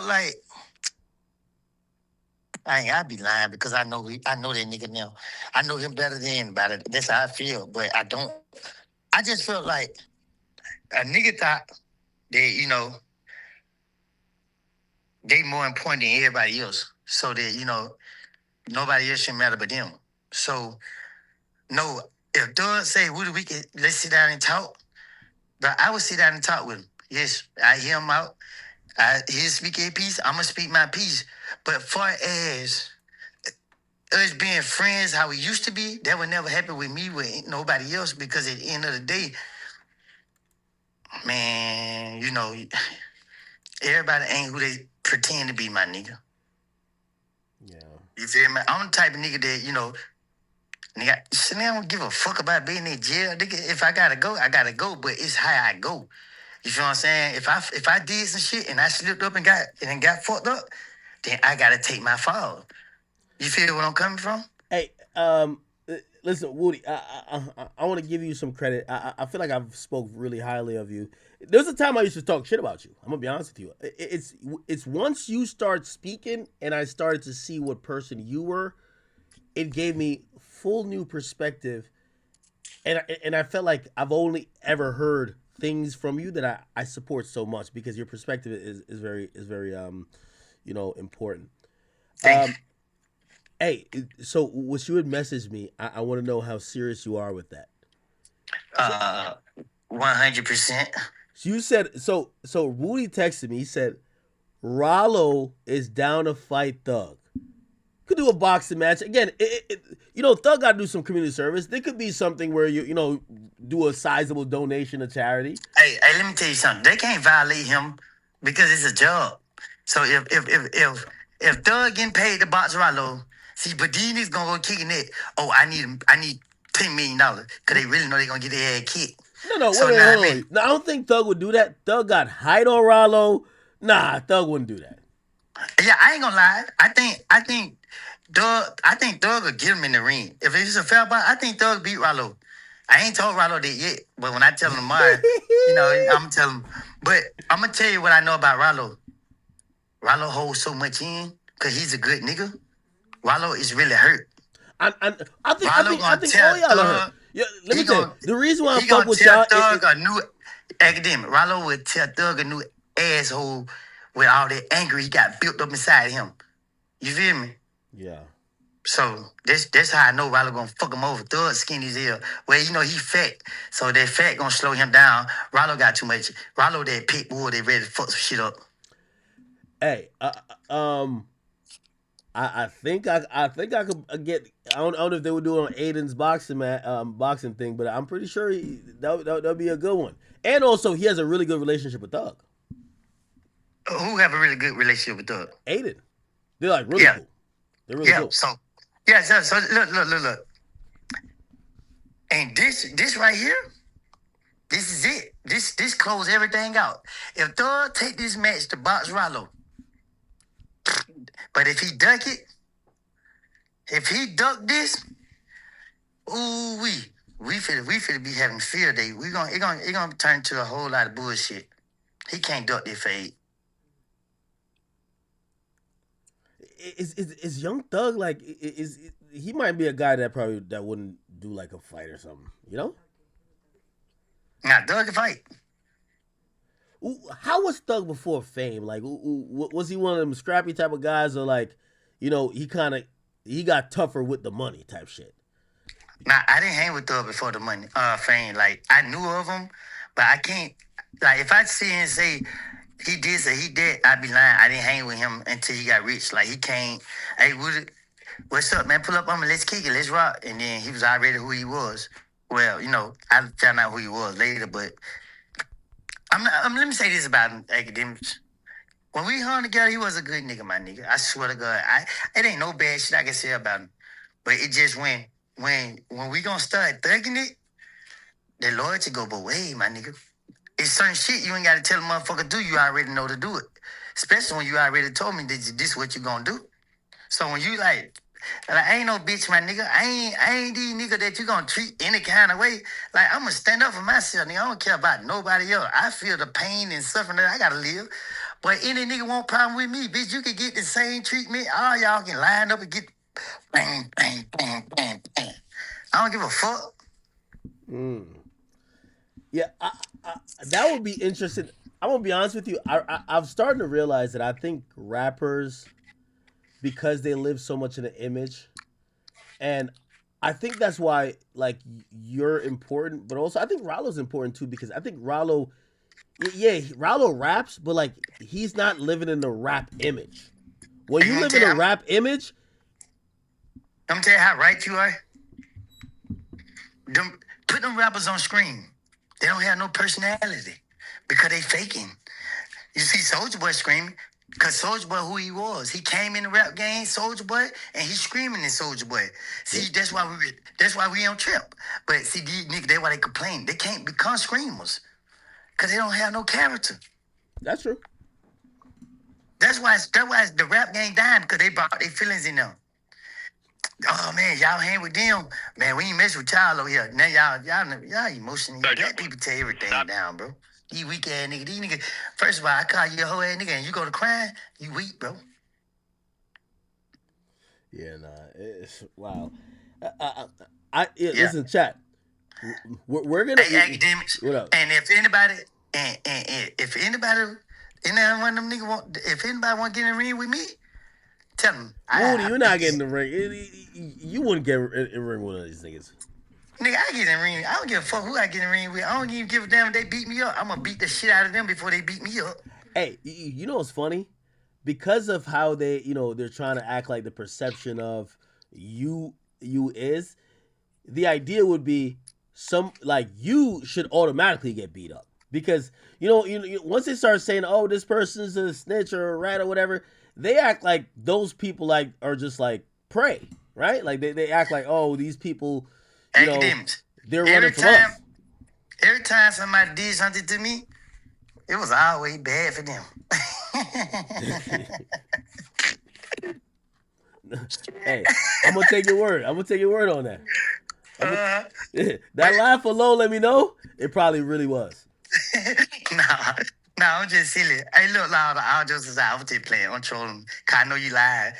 like I'd be lying because I know that nigga now. I know him better than anybody. That's how I feel. But I don't. I just felt like a nigga thought that they more important than everybody else. So that nobody else should matter but them. So no, if Doug say we can let's sit down and talk, but I would sit down and talk with him. Yes, I hear him out. He'll speak a piece. I'm gonna speak my piece. But far as us being friends, how we used to be, that would never happen with me with nobody else because at the end of the day, man, everybody ain't who they pretend to be, my nigga. Yeah. You feel me? I'm the type of nigga that, nigga, I don't give a fuck about being in jail. Nigga, if I gotta go, I gotta go, but it's how I go. You feel what I'm saying? If I did some shit and I slipped up and got fucked up, then I gotta take my fall. You feel where I'm coming from? Hey, listen, Woody, I want to give you some credit. I feel like I've spoke really highly of you. There's a time I used to talk shit about you. I'm gonna be honest with you. It's once you start speaking and I started to see what person you were, it gave me full new perspective, and I felt like I've only ever heard things from you that I support so much because your perspective is very important. Hey, so what you had messaged me, I want to know how serious you are with that. 100%. So you said so Woody texted me. He said Ralo is down to fight Thug. Could do a boxing match again. Thug got to do some community service. There could be something where you do a sizable donation to charity. Hey, let me tell you something. They can't violate him because it's a job. So if Thug getting paid to box Ralo, see, but these niggas gonna go kicking it. Oh, I need $10 million because they really know they gonna get their ass kicked. No, so wait, hold on. No, I don't think Thug would do that. Thug got height on Ralo. Nah, Thug wouldn't do that. Yeah, I ain't gonna lie. I think Thug will get him in the ring. If it's a fair fight, I think Thug beat Ralo. I ain't told Ralo that yet, but when I tell him tomorrow, I'm gonna tell him. But I'm gonna tell you what I know about Ralo. Ralo holds so much in because he's a good nigga. Ralo is really hurt. I think all y'all are hurt. Yeah, let me tell you. The reason why I fuck with y'all Thug a new academic. Ralo would tell Thug a new asshole with all that anger he got built up inside him. You feel me? Yeah. So that's how I know Ralo gonna fuck him over. Thug skinny as hell. Well, he fat, so that fat gonna slow him down. Ralo got too much. Ralo that pit bull, they ready to fuck some shit up. Hey, I think I could get. I don't know if they would do it on Aiden's boxing thing, but I'm pretty sure that'll be a good one. And also, he has a really good relationship with Thug. Who have a really good relationship with Thug? Aiden. They're like really cool. They're really cool. So look. And this right here, this is it. This close everything out. If Thug take this match to box Ralo, but if he duck this, ooh we finna be having field day. It gonna turn to a whole lot of bullshit. He can't duck this fade. Is Young Thug like he might be a guy that wouldn't do like a fight or something, Nah, Thug can fight. How was Thug before fame? Like, was he one of them scrappy type of guys, or like, he got tougher with the money type shit? Nah, I didn't hang with Thug before the money, fame. Like, I knew of him, but I can't. Like, if I see and say he did say he did, I'd be lying. I didn't hang with him until he got rich. Like, he came, hey, what's up, man? Pull up on me, let's kick it, let's rock. And then he was already who he was. Well, I found out who he was later, but let me say this about him, Akademiks. When we hung together, he was a good nigga, my nigga. I swear to God. It ain't no bad shit I can say about him. But it just when we gonna start thugging it, That loyalty go both ways, my nigga. It's certain shit you ain't got to tell a motherfucker do. You already know to do it. Especially when you already told me that this what you gonna do. So when you like I ain't no bitch, my nigga. I ain't these nigga that you gonna treat any kind of way. Like I'm gonna stand up for myself, nigga. I don't care about nobody else. I feel the pain and suffering that I gotta live. But any nigga want problem with me, bitch. You can get the same treatment. All y'all can line up and get bang, bang, bang, bang, bang. I don't give a fuck. Yeah, that would be interesting. I'm gonna be honest with you. I'm starting to realize that I think rappers, because they live so much in an image, and I think that's why like you're important, but also I think Rallo's important too because I think Rallo, yeah, Rallo raps, but like he's not living in the rap image. When you live in a rap image, I'm tell you how right you are. Put them rappers on screen. They don't have no personality because they faking. You see Soulja Boy screaming because Soulja Boy who he was. He came in the rap game, Soulja Boy, and he's screaming in Soulja Boy. See, that's why we don't trip. But see, these niggas, that's why they complain. They can't become screamers because they don't have no character. That's true. That's why the rap game dying because they brought their feelings in them. Oh man, y'all hang with them. Man, we ain't mess with y'all over here. Now y'all emotionally. Black people tear everything down, bro. You weak ass nigga. These niggas. First of all, I call you a hoe ass nigga and you go to crying, you weak, bro. Yeah, nah. It's wow. Listen, chat. We're gonna Akademiks. What up? And if anybody and one of them niggas if anybody want to get in the ring with me, tell them. Woody, you're not getting the ring. You wouldn't get in the ring with one of these niggas. Nigga, I get in the ring. I don't give a fuck who I get in the ring with. I don't even give a damn if they beat me up. I'm gonna beat the shit out of them before they beat me up. Hey, you know what's funny? Because of how they, they're trying to act like the perception of you is, the idea would be you should automatically get beat up. Because, once they start saying, oh, this person's a snitch or a rat or whatever, they act like those people are just prey, right? Like they act like, oh, these people, Akademiks. They're running from us. Every time somebody did something to me, it was always bad for them. Hey, I'm gonna take your word. I'm gonna take your word on that. That laugh alone, let me know. It probably really was. Nah, I'm just silly. Hey, look, Loud, I was just playing. I'm trolling. Cause I know you lying.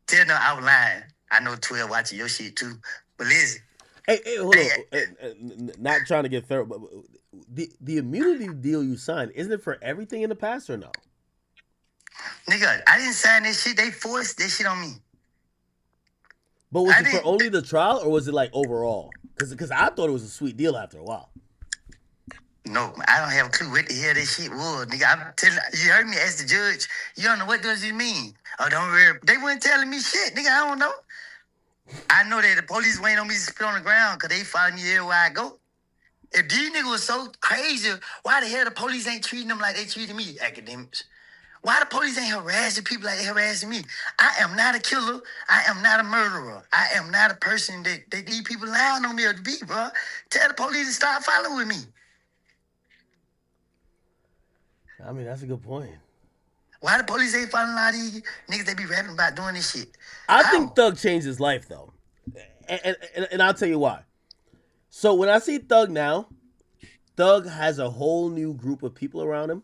Tell them I was lying. I know 12 watching your shit too. But listen. Hey, hold on. Not trying to get thorough, but the immunity deal you signed, isn't it for everything in the past or no? Nigga, I didn't sign this shit. They forced this shit on me. But was it for only the trial or was it overall? Because I thought it was a sweet deal after a while. No, I don't have a clue what the hell this shit was, nigga. I'm telling you, heard me ask the judge. You don't know what does it mean? Oh, don't worry. They weren't telling me shit, nigga. I don't know. I know that the police waiting on me to spit on the ground because they follow me everywhere I go. If these niggas was so crazy, why the hell the police ain't treating them like they treated me, Akademiks? Why the police ain't harassing people like they harassing me? I am not a killer. I am not a murderer. I am not a person that these people lying on me to be, bro. Tell the police to stop following with me. I mean, that's a good point. Why the police ain't following a lot of these niggas that be rapping about doing this shit? I think Thug changed his life, though. And I'll tell you why. So when I see Thug now, Thug has a whole new group of people around him.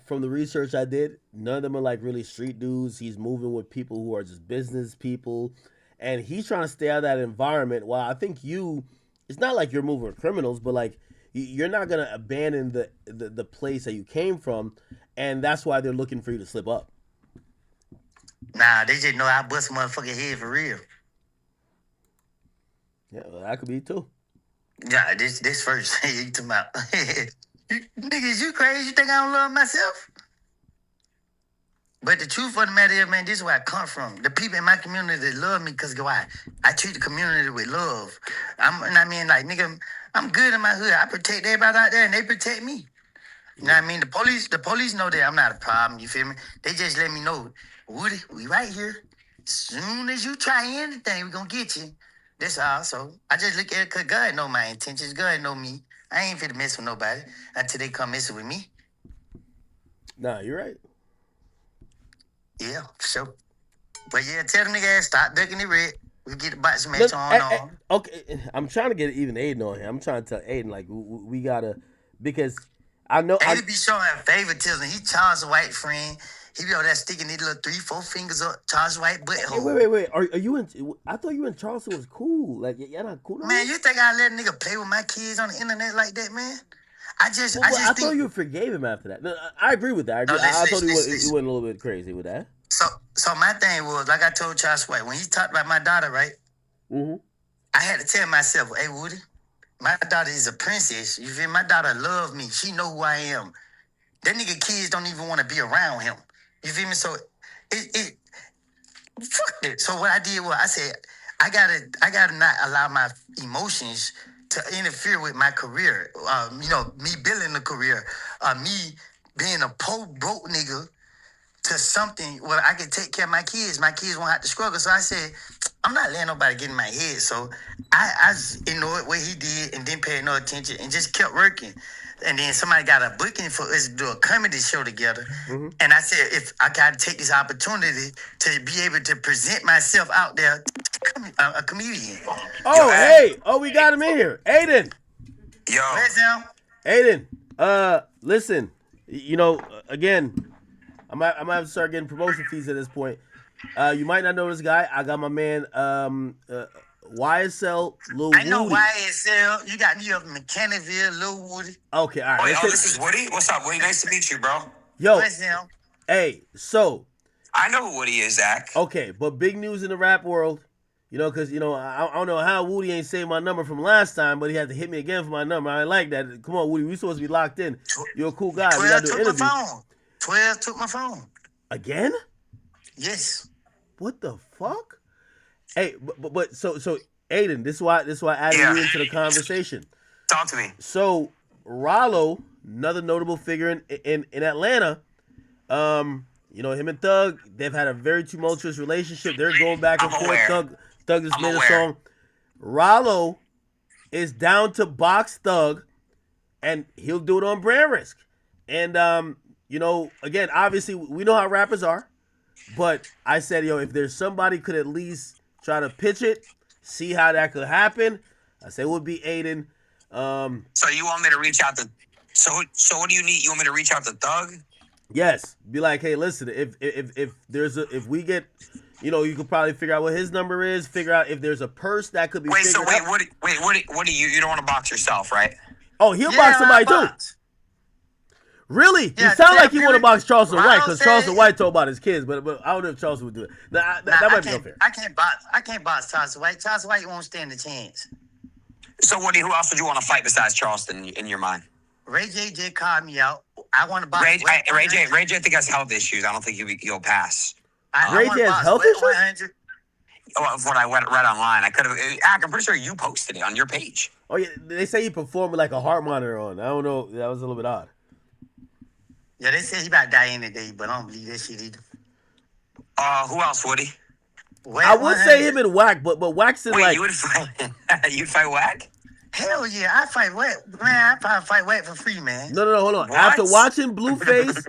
From the research I did, none of them are really street dudes. He's moving with people who are just business people. And he's trying to stay out of that environment. While I think it's not like you're moving with criminals, but you're not going to abandon the place that you came from. And that's why they're looking for you to slip up. Nah, they just know I bust a motherfucking head for real. Yeah, well, that could be too. Yeah, this first. You talking about... Niggas, you crazy? You think I don't love myself? But the truth of the matter is, man, this is where I come from. The people in my community that love me because why? I treat the community with love. Nigga, I'm good in my hood. I protect everybody out there and they protect me. You know what I mean? The police know that I'm not a problem, you feel me? They just let me know, Woody, we right here. As soon as you try anything, we gonna get you. That's all. So I just look at it because God know my intentions. God know me. I ain't finna mess with nobody until they come messing with me. Nah, you're right. Yeah, so. But yeah, tell the nigga ass stop ducking the red. We get the boxing match on. Okay, I'm trying to get even Aiden on here. I'm trying to tell Aiden like we gotta because I know Aiden be showing favoritism. He Charles White friend. He be over there sticking these little 3-4 fingers up Charles White butthole. Hey, wait. Are you in? I thought you in Charleston was cool. Like you're not cool. Man, you think I let a nigga play with my kids on the internet like that, man? I thought you forgave him after that. No, I agree with that. I thought he went a little bit crazy with that. So my thing was, like I told Charles White, when he talked about my daughter, right? Mm-hmm. I had to tell myself, hey, Woody, my daughter is a princess. You feel me? My daughter love me. She know who I am. That nigga kids don't even want to be around him. You feel me? So fuck it. So what I did was I said, I gotta not allow my emotions to interfere with my career. Me building a career, me being a broke nigga to something where I can take care of my kids. My kids won't have to struggle. So I said, I'm not letting nobody get in my head. So I ignored what he did and didn't pay no attention and just kept working. And then somebody got a booking for us to do a comedy show together. Mm-hmm. And I said, if I got to take this opportunity to be able to present myself out there, a comedian. We got him in here. Aiden. Yo. Where's him? Aiden, listen, again, I might have to start getting promotion fees at this point. You might not know this guy. I got my man YSL Lil Woody. I know YSL. You got me up in Mechanicsville, Lil Woody. Okay, all right. This is Woody. What's up, Woody? Nice to meet you, bro. Yo. Where's him? Hey, so. I know who Woody is, Zach. Okay, but big news in the rap world. Because, I don't know how Woody ain't saved my number from last time, but he had to hit me again for my number. I like that. Come on, Woody. We supposed to be locked in. You're a cool guy. 12 we got to do an interview. 12 took my phone. Again? Yes. What the fuck? Hey, but so Aiden, this is why I added you into the conversation. Talk to me. So Ralo, another notable figure in Atlanta, him and Thug, they've had a very tumultuous relationship. They're going back and forth. Thug just made a song. Ralo is down to box Thug, and he'll do it on brand risk. And again, obviously we know how rappers are, but I said, if there's somebody could at least try to pitch it, see how that could happen, I said it would be Aiden. So you want me to reach out to? So what do you need? You want me to reach out to Thug? Yes, be like, hey, listen, if we get, you could probably figure out what his number is, figure out if there's a purse that could be. What do you don't want to box yourself, right? Oh, he'll box somebody too. Really? Yeah, he sounds like he want to box Charleston White because Charleston White told about his kids, but I don't know if Charleston would do it. That might be unfair. I can't box Charleston White. Charleston White won't stand a chance. So who else would you want to fight besides Charleston in your mind? Ray J just called me out. I want to box. Ray J, I think has health issues. I don't think he'll pass. Ray J has health issues? When I read online, I'm pretty sure you posted it on your page. Oh yeah, they say he performed with like a heart monitor on. I don't know. That was a little bit odd. Yeah, they say he about to die any day, but I don't believe that shit either. Who else, Woody? I would say him and Wack, but Wack's in like... Wait, you'd fight Wack? Hell yeah, I'd fight Wack. Man, I'd probably fight Wack for free, man. No, hold on. What? After watching Blueface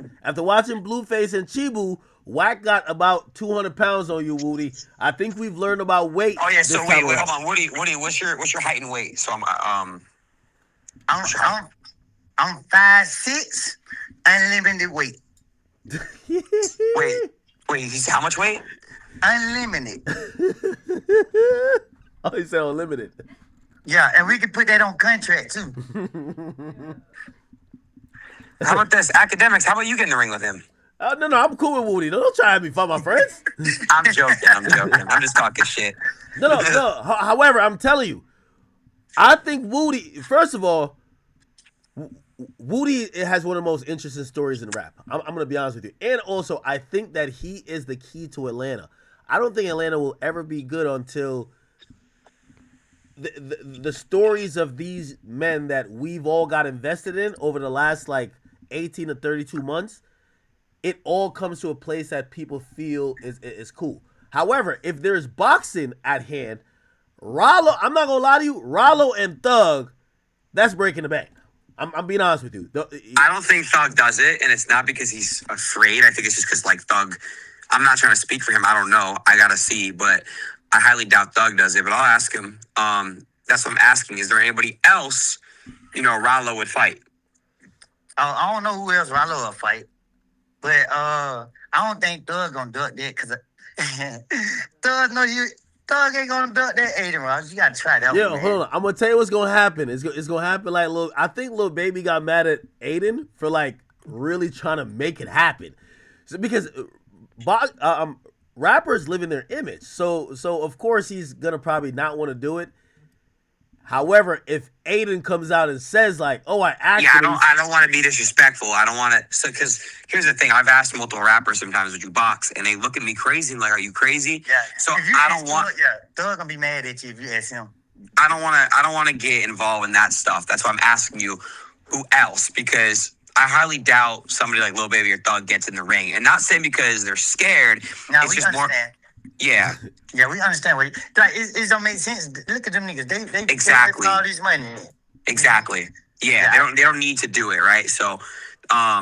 and Chibu, Wack got about 200 pounds on you, Woody. I think we've learned about weight. Oh yeah, so wait, hold on, Woody, what's your height and weight? So I'm 5'6", unlimited weight. Wait, how much weight? Unlimited. Oh, he said unlimited. Yeah, and we can put that on contract too. How about this? Akademiks, how about you get in the ring with him? No, I'm cool with Woody. Don't try to have me fight my friends. I'm joking. I'm just talking shit. No. However, I'm telling you, I think Woody, first of all, Woody has one of the most interesting stories in rap. I'm going to be honest with you. And also, I think that he is the key to Atlanta. I don't think Atlanta will ever be good until the stories of these men that we've all got invested in over the last like 18 to 32 months, it all comes to a place that people feel is cool. However, if there's boxing at hand, Ralo, I'm not gonna lie to you. Ralo and Thug, that's breaking the bank. I'm being honest with you. I don't think Thug does it, and it's not because he's afraid. I think it's just because like Thug. I'm not trying to speak for him. I don't know. I gotta see, but I highly doubt Thug does it. But I'll ask him. That's what I'm asking. Is there anybody else Ralo would fight? I don't know who else Ralo will fight, but I don't think Thug gonna duck that because Thug ain't gonna duck that Aiden Ross. You gotta try that. Yeah, one, hold on. I'm gonna tell you what's gonna happen. It's gonna happen like I think Lil Baby got mad at Aiden for like really trying to make it happen. So because rappers live in their image, so of course he's gonna probably not want to do it. However, if Aiden comes out and says like, "Oh, I don't want to be disrespectful. I don't want to." So, because here's the thing: I've asked multiple rappers sometimes, "Would you box?" And they look at me crazy, and like, "Are you crazy?" Yeah. So I don't want. Thug gonna be mad at you if you ask him. I don't want to get involved in that stuff. That's why I'm asking you, who else? Because I highly doubt somebody like Lil Baby or Thug gets in the ring, and not saying because they're scared. No, it's we just understand. more. Yeah. Yeah, we understand what it don't make sense. Look at them niggas. They Exactly. all this money. Exactly. Yeah, they don't need to do it, right? So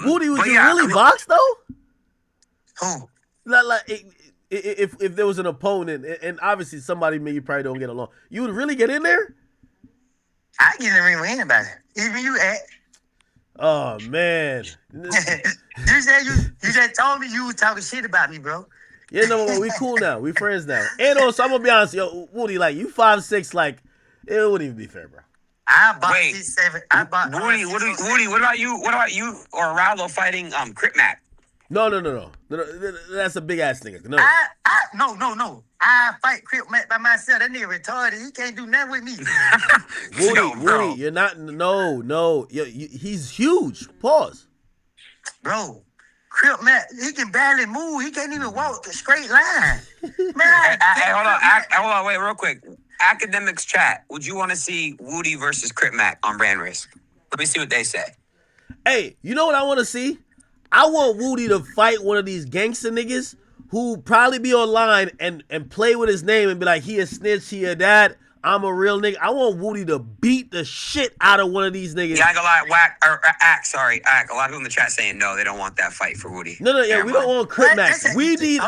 Woody, would you really box though? Who? Like if there was an opponent and obviously somebody you probably don't get along, you would really get in there? I get in the ring with anybody. Even you at. Oh man. you just told me you was talking shit about me, bro. Yeah, no, we cool now. We friends now. And also, I'm gonna be honest, yo, Woody, like you 5'6", like it wouldn't even be fair, bro. I bought 6'7". I bought Woody. What about you? What about you or Ralo fighting Crip Mac? No. That's a big ass nigga. No. No. I fight Crip Mac by myself. That nigga retarded. He can't do nothing with me. Woody, you're not. No. He's huge. Pause. Bro. Crip Mac, he can barely move. He can't even walk a straight line. Man, hold on, wait, real quick. Akademiks chat. Would you want to see Woody versus Crip Mac on Brand Risk? Let me see what they say. Hey, you know what I want to see? I want Woody to fight one of these gangster niggas who probably be online and play with his name and be like, he a snitch, he a dad. I'm a real nigga. I want Woody to beat the shit out of one of these niggas. Yeah, I got a lot Ack. A lot of people in the chat saying no, they don't want that fight for Woody. No, we don't want Crip Mac. We need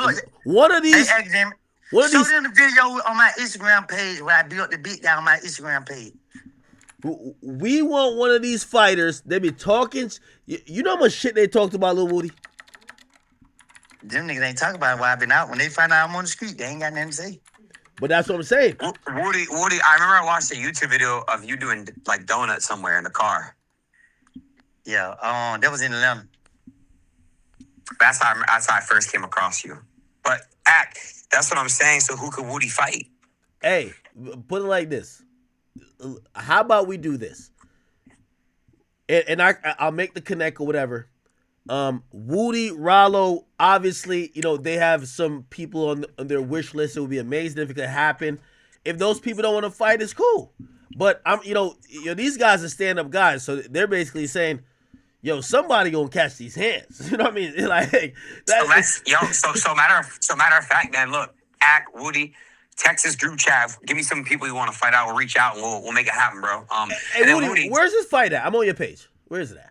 one of these. Show them the video on my Instagram page where I built the beat down on my Instagram page. We want one of these fighters. They be talking. You know how much shit they talked about Lil Woody? Them niggas ain't talking about why I've been out. When they find out I'm on the street, they ain't got nothing to say. But that's what I'm saying. Woody, I remember I watched a YouTube video of you doing like donuts somewhere in the car. Yeah, that was in Atlanta. That's how I first came across you. But that's what I'm saying. So who could Woody fight? Hey, put it like this. How about we do this? And I'll make the connect or whatever. Woody, Ralo, obviously, they have some people on their wish list. It would be amazing if it could happen. If those people don't want to fight, it's cool. But these guys are stand-up guys, so they're basically saying, somebody gonna catch these hands. You know what I mean? Like so matter of fact, man, look, Woody, Texas group chat. Give me some people you want to fight out. We'll reach out and we'll make it happen, bro. Hey, Woody, where's this fight at? I'm on your page. Where is it at?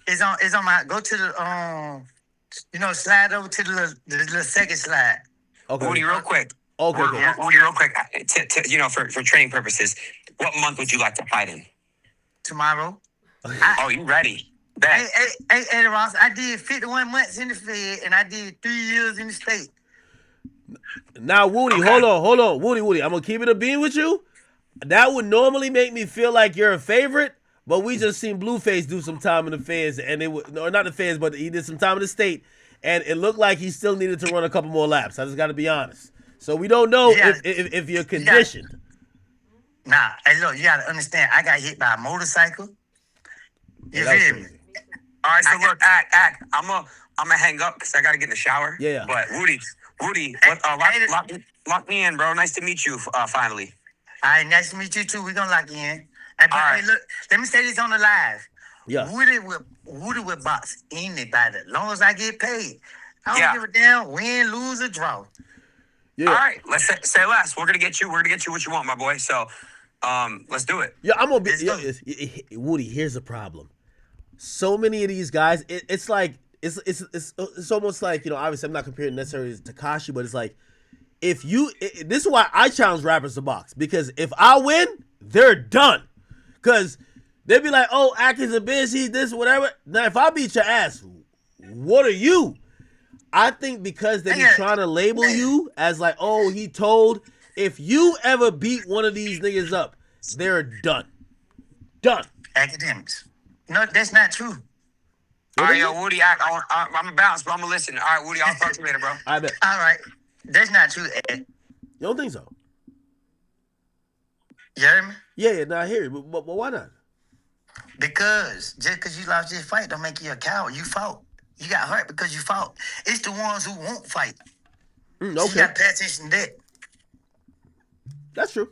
It's on my, go to the, slide over to the second slide. Okay. Woody, real quick. Okay. Woody, real quick. For training purposes, what month would you like to fight in? Tomorrow. You ready? Hey, Ross, I did 51 months in the Fed and I did 3 years in the state. Now, Woody, hold on. Woody, I'm going to keep it a bean with you. That would normally make me feel like you're a favorite. But we just seen Blueface do some time in the feds, and not the feds, but he did some time in the state, and it looked like he still needed to run a couple more laps. I just got to be honest. So we don't know if you're conditioned. Hey, look, you got to understand. I got hit by a motorcycle. You feel me? All right, so look, I'm gonna hang up because I got to get in the shower. Yeah. But Woody, lock me in, bro. Nice to meet you. Finally. All right, nice to meet you too. We're gonna lock you in. Hey, look, let me say this on the live. Yeah. Woody will box anybody as long as I get paid. I don't give a damn win, lose, or draw. Yeah. All right, let's say less. We're gonna get you what you want, my boy. So, let's do it. Yeah, I'm gonna be. Woody, here's the problem. So many of these guys, it's like it's almost like, obviously I'm not comparing necessarily to Tekashi, but it's like if you this is why I challenge rappers to box, because if I win, they're done. Because they'd be like, oh, Atkins a bitch, he's this, whatever. Now if I beat your ass, what are you? I think because they be trying to label you as like, oh, he told. If you ever beat one of these niggas up, they're done. Done. Academics. No, that's not true. All right, yo, Woody, I'm gonna bounce, but I'm gonna listen. All right, Woody, I'll talk to you later, bro. I bet. All right. That's not true, Ed. You don't think so? You heard me? Yeah, now I hear you, but why not? Because just because you lost this fight don't make you a coward. You fought. You got hurt because you fought. It's the ones who won't fight. Okay. So you got to pay attention to that. That's true.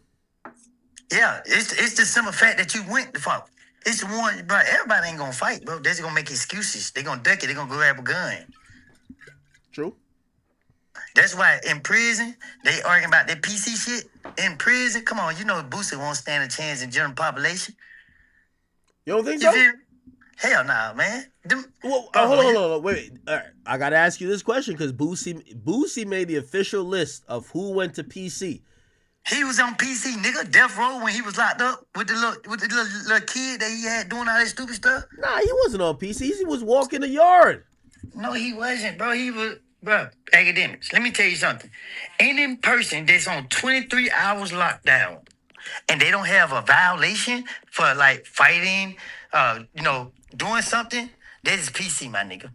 Yeah, it's the simple fact that you went to fight. It's the one, bro. Everybody ain't gonna fight, bro. They're just gonna make excuses. They're gonna duck it. They're gonna go grab a gun. True. That's why in prison they arguing about that PC shit. In prison, come on, you know Boosie won't stand a chance in general population. You don't think You so? feel? Hell nah, man. Well, hold on. Wait. All right. I gotta ask you this question because Boosie made the official list of who went to PC. He was on PC, nigga, death row when he was locked up with the little kid that he had doing all that stupid stuff. Nah, he wasn't on PC. He was walking the yard. No, he wasn't, bro. He was, bro. Academics. Let me tell you something. Any person that's on 23 hours lockdown and they don't have a violation for like fighting, doing something, that is PC, my nigga.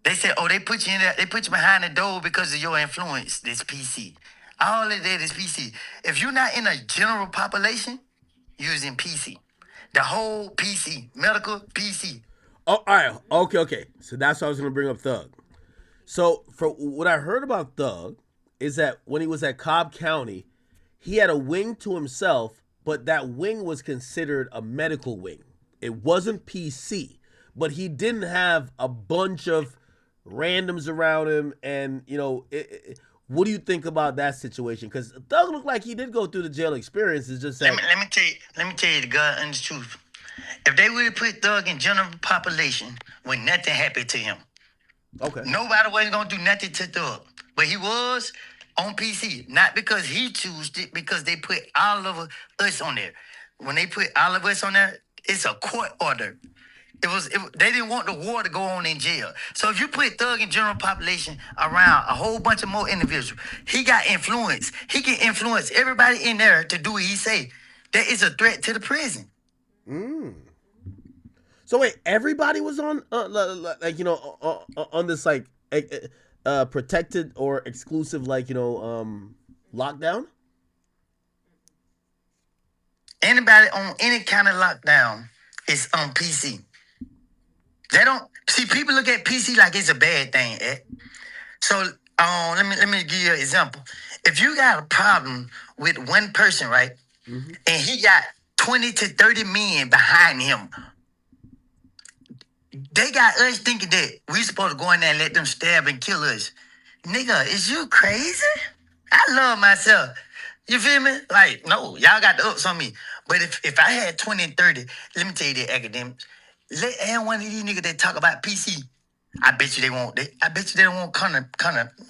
They said, oh, they put you in there, they put you behind the door because of your influence. This PC. All of that is PC. If you're not in a general population, you're using PC. The whole PC, medical PC. Oh, all right. Okay. So that's why I was gonna bring up Thug. So for what I heard about Thug is that when he was at Cobb County, he had a wing to himself, but that wing was considered a medical wing. It wasn't PC, but he didn't have a bunch of randoms around him, and what do you think about that situation? Because Thug looked like he did go through the jail experience. It's just that. Let me tell you the God and the truth. If they would have put Thug in general population, when nothing happened to him, Okay. nobody wasn't gonna do nothing to Thug. But he was on PC, not because he chose it, because they put all of us on there. When they put all of us on there, it's a court order. They didn't want the war to go on in jail. So if you put Thug in general population around a whole bunch of more individuals, he got influence. He can influence everybody in there to do what he say. That is a threat to the prison. So wait, everybody was on on this like protected or exclusive lockdown? Anybody on any kind of lockdown is on PC. They don't see people look at PC like it's a bad thing. So let me give you an example. If you got a problem with one person, right, and he got 20 to 30 men behind him, they got us thinking that we supposed to go in there and let them stab and kill us. Nigga, is you crazy? I love myself. You feel me? Like, no, y'all got the ups on me. But if I had 20 and 30, let me tell you that, academics. Let every one of these niggas that talk about PC, I bet you they won't. I bet you they don't want kind of,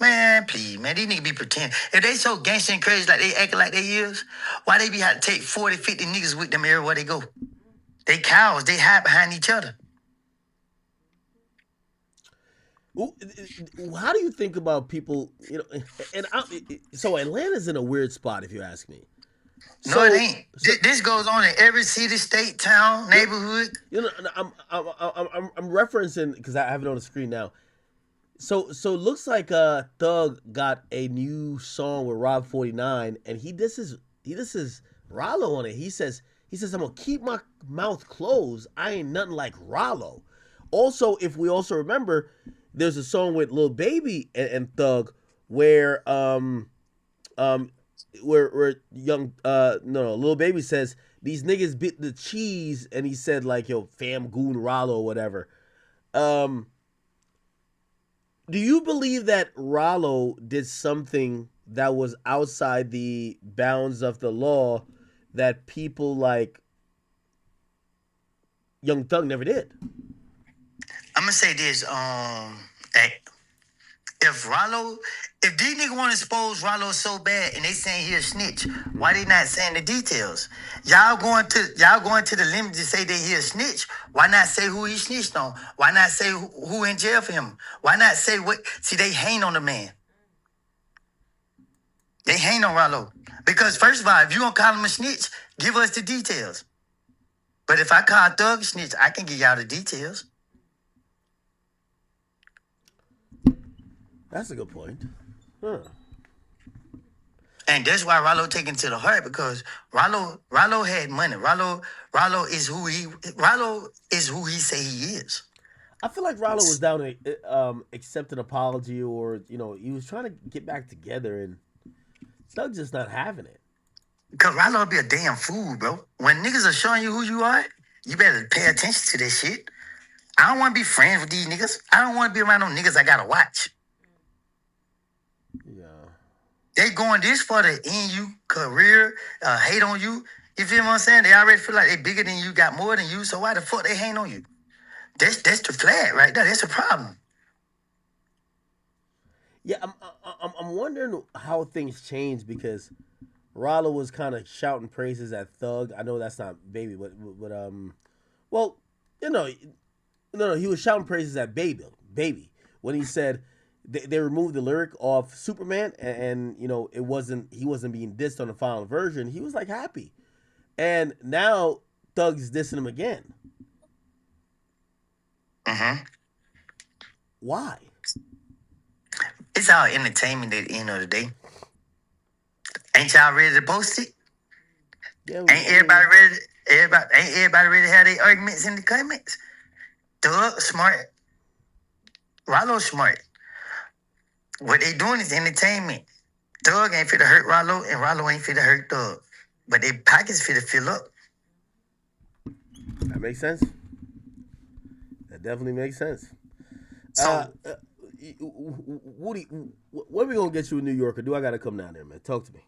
man, please, man. These niggas be pretending. If they so gangster and crazy like they acting like they is, why they be have to take 40, 50 niggas with them everywhere they go? They cowards. They hide behind each other. How do you think about people, so Atlanta's in a weird spot if you ask me. No, it ain't. This goes on in every city, state, town, neighborhood. I'm referencing because I have it on the screen now. So it looks like Thug got a new song with Rob 49, and he disses Ralo on it. He says I'm gonna keep my mouth closed. I ain't nothing like Ralo. Also, if we also remember, there's a song with Lil Baby and Thug where Lil Baby says these niggas bit the cheese, and he said like, yo, fam goon Ralo or whatever. Do you believe that Ralo did something that was outside the bounds of the law that people like Young Thug never did. I'm gonna say this. Hey, if these niggas want to expose Ralo so bad and they saying he a snitch, why they not saying the details? Y'all going to the limit to say that he a snitch. Why not say who he snitched on? Why not say who in jail for him? Why not say what? See, they hang on the man. They hang on Ralo. Because first of all, if you gonna call him a snitch, give us the details. But if I call Thug a snitch, I can give y'all the details. That's a good point. Huh. And that's why Ralo taken to the heart, because Ralo had money. Ralo is who he say he is. I feel like Ralo was down to accept an apology, or he was trying to get back together, and Thug just not having it. Because Ralo be a damn fool, bro. When niggas are showing you who you are, you better pay attention to this shit. I don't want to be friends with these niggas. I don't want to be around them niggas I gotta watch. Yeah. They going this for the end you career, hate on you. You feel what I'm saying? They already feel like they bigger than you, got more than you. So why the fuck they hate on you? That's the flag right there. That's the problem. Yeah, I'm wondering how things changed, because Ralo was kind of shouting praises at Thug. I know that's not Baby, but well, no, he was shouting praises at Baby when he said they removed the lyric off Superman, and he wasn't being dissed on the final version. He was like happy, and now Thug's dissing him again. Why? It's all entertainment at the end of the day. Ain't y'all ready to post it? Yeah, Ain't everybody ready? Ain't everybody ready to have their arguments in the comments? Thug smart. Ralo smart. What they doing is entertainment. Thug ain't fit to hurt Ralo, and Ralo ain't fit to hurt Thug. But their pockets fit to fill up. That makes sense. That definitely makes sense. So, Woody, when we gonna get you in New York, or do I gotta come down there, man? Talk to me.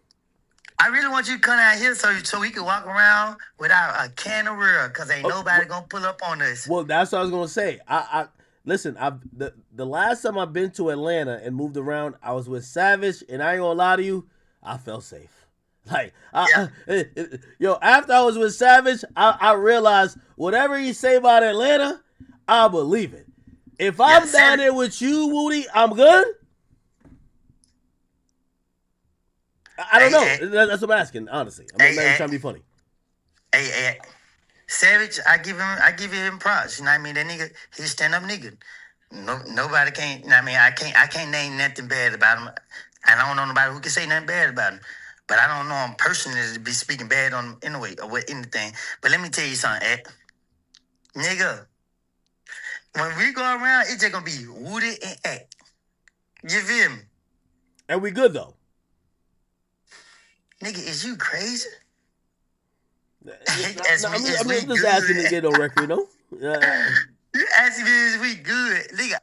I really want you to come out here so we can walk around without a can of real, because ain't nobody gonna pull up on us. Well, that's what I was gonna say. I listen. The last time I've been to Atlanta and moved around, I was with Savage, and I ain't gonna lie to you, I felt safe. Like, after I was with Savage, I realized whatever he say about Atlanta, I believe it. If I'm down there with you, Woody, I'm good. I don't know. That's what I'm asking, honestly. I'm not even trying to be funny. Hey, Savage, I give him props. You know what I mean? That nigga, he's a stand-up nigga. Nobody can't. You know what I mean? I can't name nothing bad about him. And I don't know nobody who can say nothing bad about him. But I don't know him personally to be speaking bad on him anyway or with anything. But let me tell you something, nigga. When we go around, it's just gonna be Woody and Act. You feel me? And we good though. Nigga, is you crazy? I'm just asking to get on record, You asking me is we good, nigga?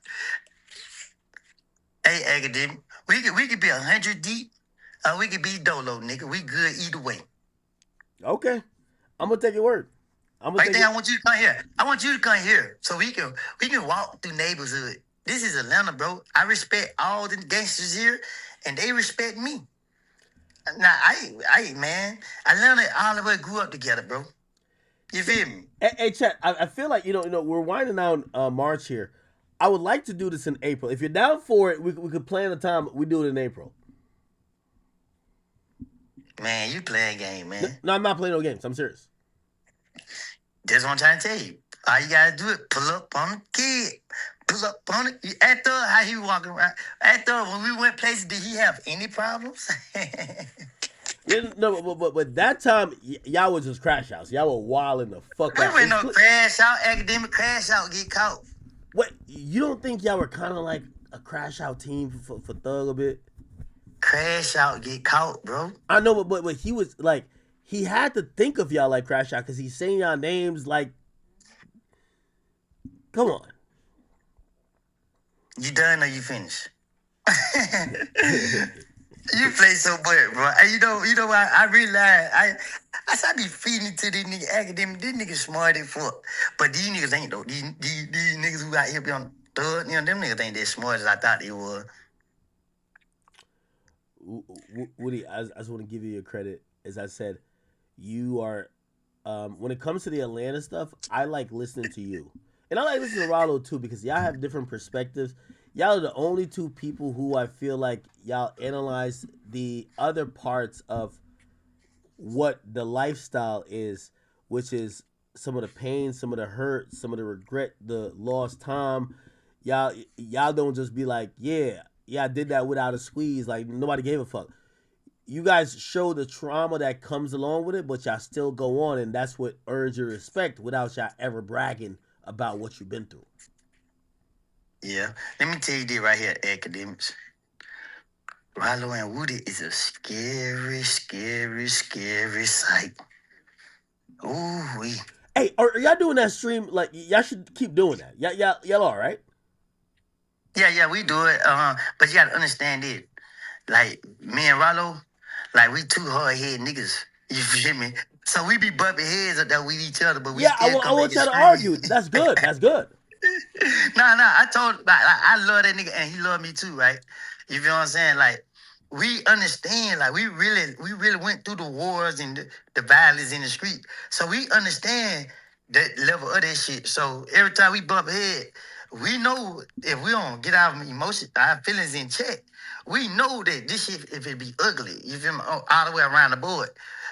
Hey, Akademiks, we could be 100 deep, or we could be dolo, nigga. We good either way. Okay, I'm gonna take your word. I want you to come here. I want you to come here so we can walk through neighborhood. This is Atlanta, bro. I respect all the gangsters here, and they respect me. Now, man, Atlanta, all of us grew up together, bro. You feel me? Hey, Chet, I feel like we're winding down March here. I would like to do this in April. If you're down for it, we could plan a time. We do it in April. Man, you playing game, man. No, I'm not playing no games. I'm serious. That's what I'm trying to tell you. All you gotta do is pull up on the kid. Pull up on it. At the how he walking around. At the when we went places, did he have any problems? No, but that time y'all was just crash outs. Y'all were wilding the fuck out. We no crash out. Academic crash out get caught. What, you don't think y'all were kind of like a crash out team for Thug a bit? Crash out get caught, bro. I know, but he was like, he had to think of y'all like crash out because he's saying y'all names like, come on. You done or you finished? You play so much, bro. And you know what? I realize I be feeding it to these niggas academic. These niggas smart as fuck. But these niggas ain't though. These niggas who out here be on third, them niggas ain't that smart as I thought they were. Woody, I just want to give you your credit. As I said, you are when it comes to the Atlanta stuff, I like listening to you. And I like listening to Ralo too because y'all have different perspectives. Y'all are the only two people who I feel like y'all analyze the other parts of what the lifestyle is, which is some of the pain, some of the hurt, some of the regret, the lost time. Y'all don't just be like, yeah, I did that without a squeeze. Like nobody gave a fuck. You guys show the trauma that comes along with it, but y'all still go on, and that's what earns your respect without y'all ever bragging about what you've been through. Yeah. Let me tell you this right here, academics. Ralo and Woody is a scary, scary, scary sight. Ooh, we. Hey, are y'all doing that stream? Like, y'all should keep doing that. Y'all all right? Yeah, we do it. But you gotta understand it. Like me and Ralo, like we two hard head niggas. You feel me? So we be bumping heads up there with each other, but we Yeah, still I come want back y'all and to scream. argue. That's good. That's good. Nah. I told like I love that nigga and he love me too, right? You feel what I'm saying? Like we understand, like we really went through the wars and the violence in the street. So we understand that level of that shit. So every time we bump head, we know if we don't get our emotions, our feelings in check, we know that this shit if it be ugly, you feel me? All the way around the board.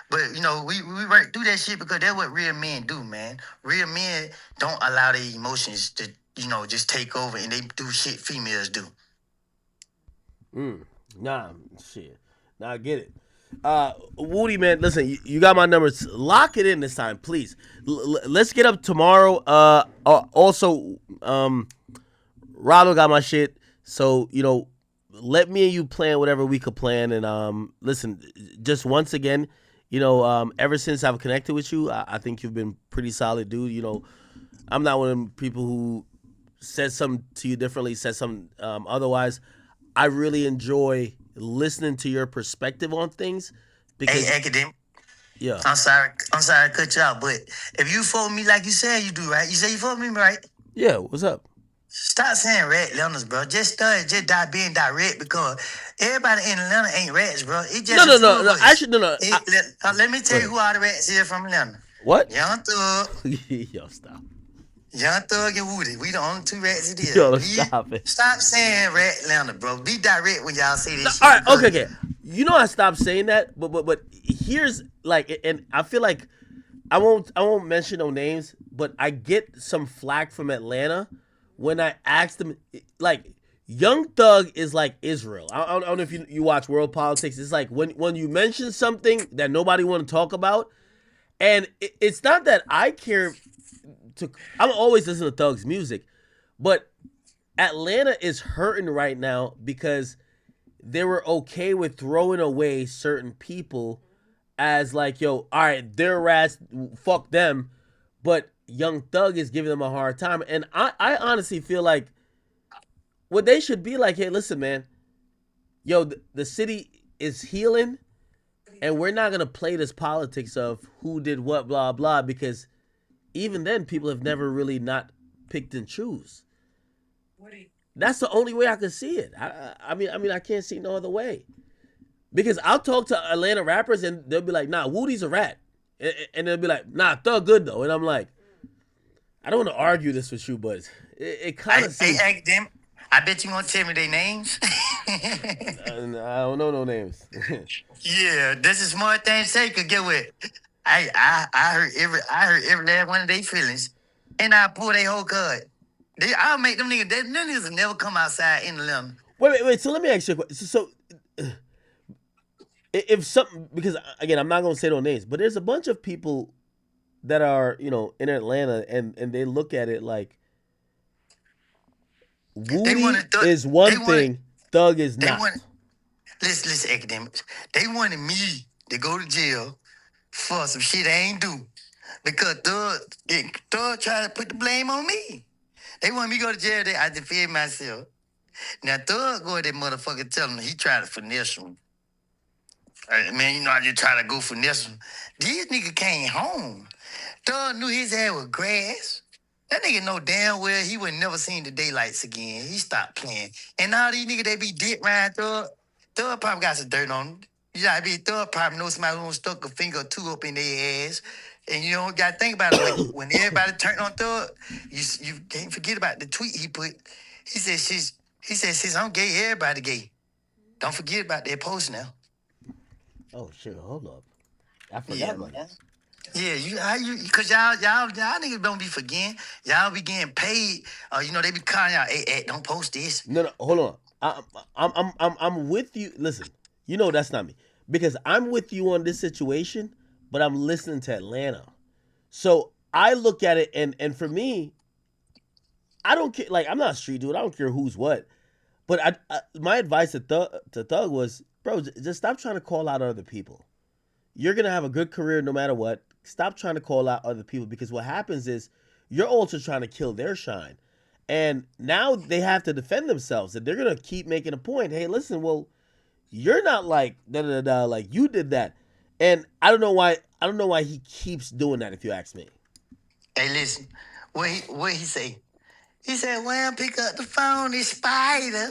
But you know, we work through that shit because that's what real men do, man. Real men don't allow their emotions to, just take over and they do shit females do. Nah, shit. Nah, I get it. Woody, man, listen, you got my numbers. Lock it in this time, please. Let's get up tomorrow. Also, Ralo got my shit. So, let me and you plan whatever we could plan. And listen, just once again, ever since I've connected with you, I think you've been pretty solid, dude. I'm not one of them people who says something to you differently, says something otherwise. I really enjoy listening to your perspective on things because Hey, academic. yeah. I'm sorry to cut you out, but if you fuck with me like you said you do, right? You say you fuck with me, right? Yeah, what's up? Stop saying rat Leonards, bro. Just being direct because everybody in Atlanta ain't rats, bro. It just a few of No. us. Actually, no. Let me tell you who all the rats is from Atlanta. What? Young Thug, Yo, stop. Young Thug and Woody. We the only two rats it is. Yo, stop it. Stop saying rat Leonard, bro. Be direct when y'all say this shit. All right, okay. I stopped saying that, but here's like, and I feel like I won't mention no names, but I get some flack from Atlanta when I ask them like. Young Thug is like Israel. I don't know if you watch world politics. It's like when you mention something that nobody want to talk about, and it's not that I care to. I'm always listening to Thug's music, but Atlanta is hurting right now because they were okay with throwing away certain people as like, yo, all right, they're rats, fuck them, but Young Thug is giving them a hard time, and I honestly feel like what they should be like, hey, listen, man, yo, the city is healing, and we're not gonna play this politics of who did what, blah blah, because even then, people have never really not picked and choose. That's the only way I can see it. I mean, I can't see no other way. Because I'll talk to Atlanta rappers and they'll be like, nah, Woody's a rat. And they'll be like, nah, Thug good though. And I'm like, I don't want to argue this with you, but it kind of seems. Hey, academic. I bet you won't tell me their names. I don't know no names. Yeah, that's a smart thing to say. Cause get what? I heard every last one of their feelings, and I pull their whole card. I'll make them niggas. Them niggas will never come outside in the limb. Wait. So let me ask you a question. So if something, because again, I'm not gonna say no names, but there's a bunch of people that are in Atlanta, and they look at it like Woody is one thing, Thug is not. Listen, academics. They wanted me to go to jail for some shit I ain't do. Because Thug tried to put the blame on me. They want me to go to jail. I defend myself. Now Thug go to that motherfucker tell him he tried to finesse him. Man, you know, I just try to go finesse him. This nigga came home. Thug knew his ass was grass. That nigga know damn well he would never seen the daylights again. He stopped playing. And now these niggas, they be dick riding Thug. Thug probably got some dirt on him. You know, I mean, Thug probably knows somebody who stuck a finger or two up in their ass. And you don't got to think about it. When everybody turned on Thug, you can't forget about the tweet he put. He said, sis, I'm gay, everybody gay. Don't forget about that post now. Oh shit! Hold up, I forgot about that. Yeah, cause y'all niggas don't be forgetting. Y'all be getting paid. You know they be calling y'all, hey, don't post this. No, hold on. I'm with you. Listen, you know that's not me because I'm with you on this situation, but I'm listening to Atlanta. So I look at it, and for me, I don't care. Like, I'm not a street dude. I don't care who's what. But my advice to Thug was, bro, just stop trying to call out other people. You're gonna have a good career no matter what. Stop trying to call out other people because what happens is you're also trying to kill their shine. And now they have to defend themselves. And they're gonna keep making a point. Hey, listen, well, you're not like like you did that. And I don't know why he keeps doing that, if you ask me. Hey, listen, what he say? He said, well, pick up the phone, it's Spider.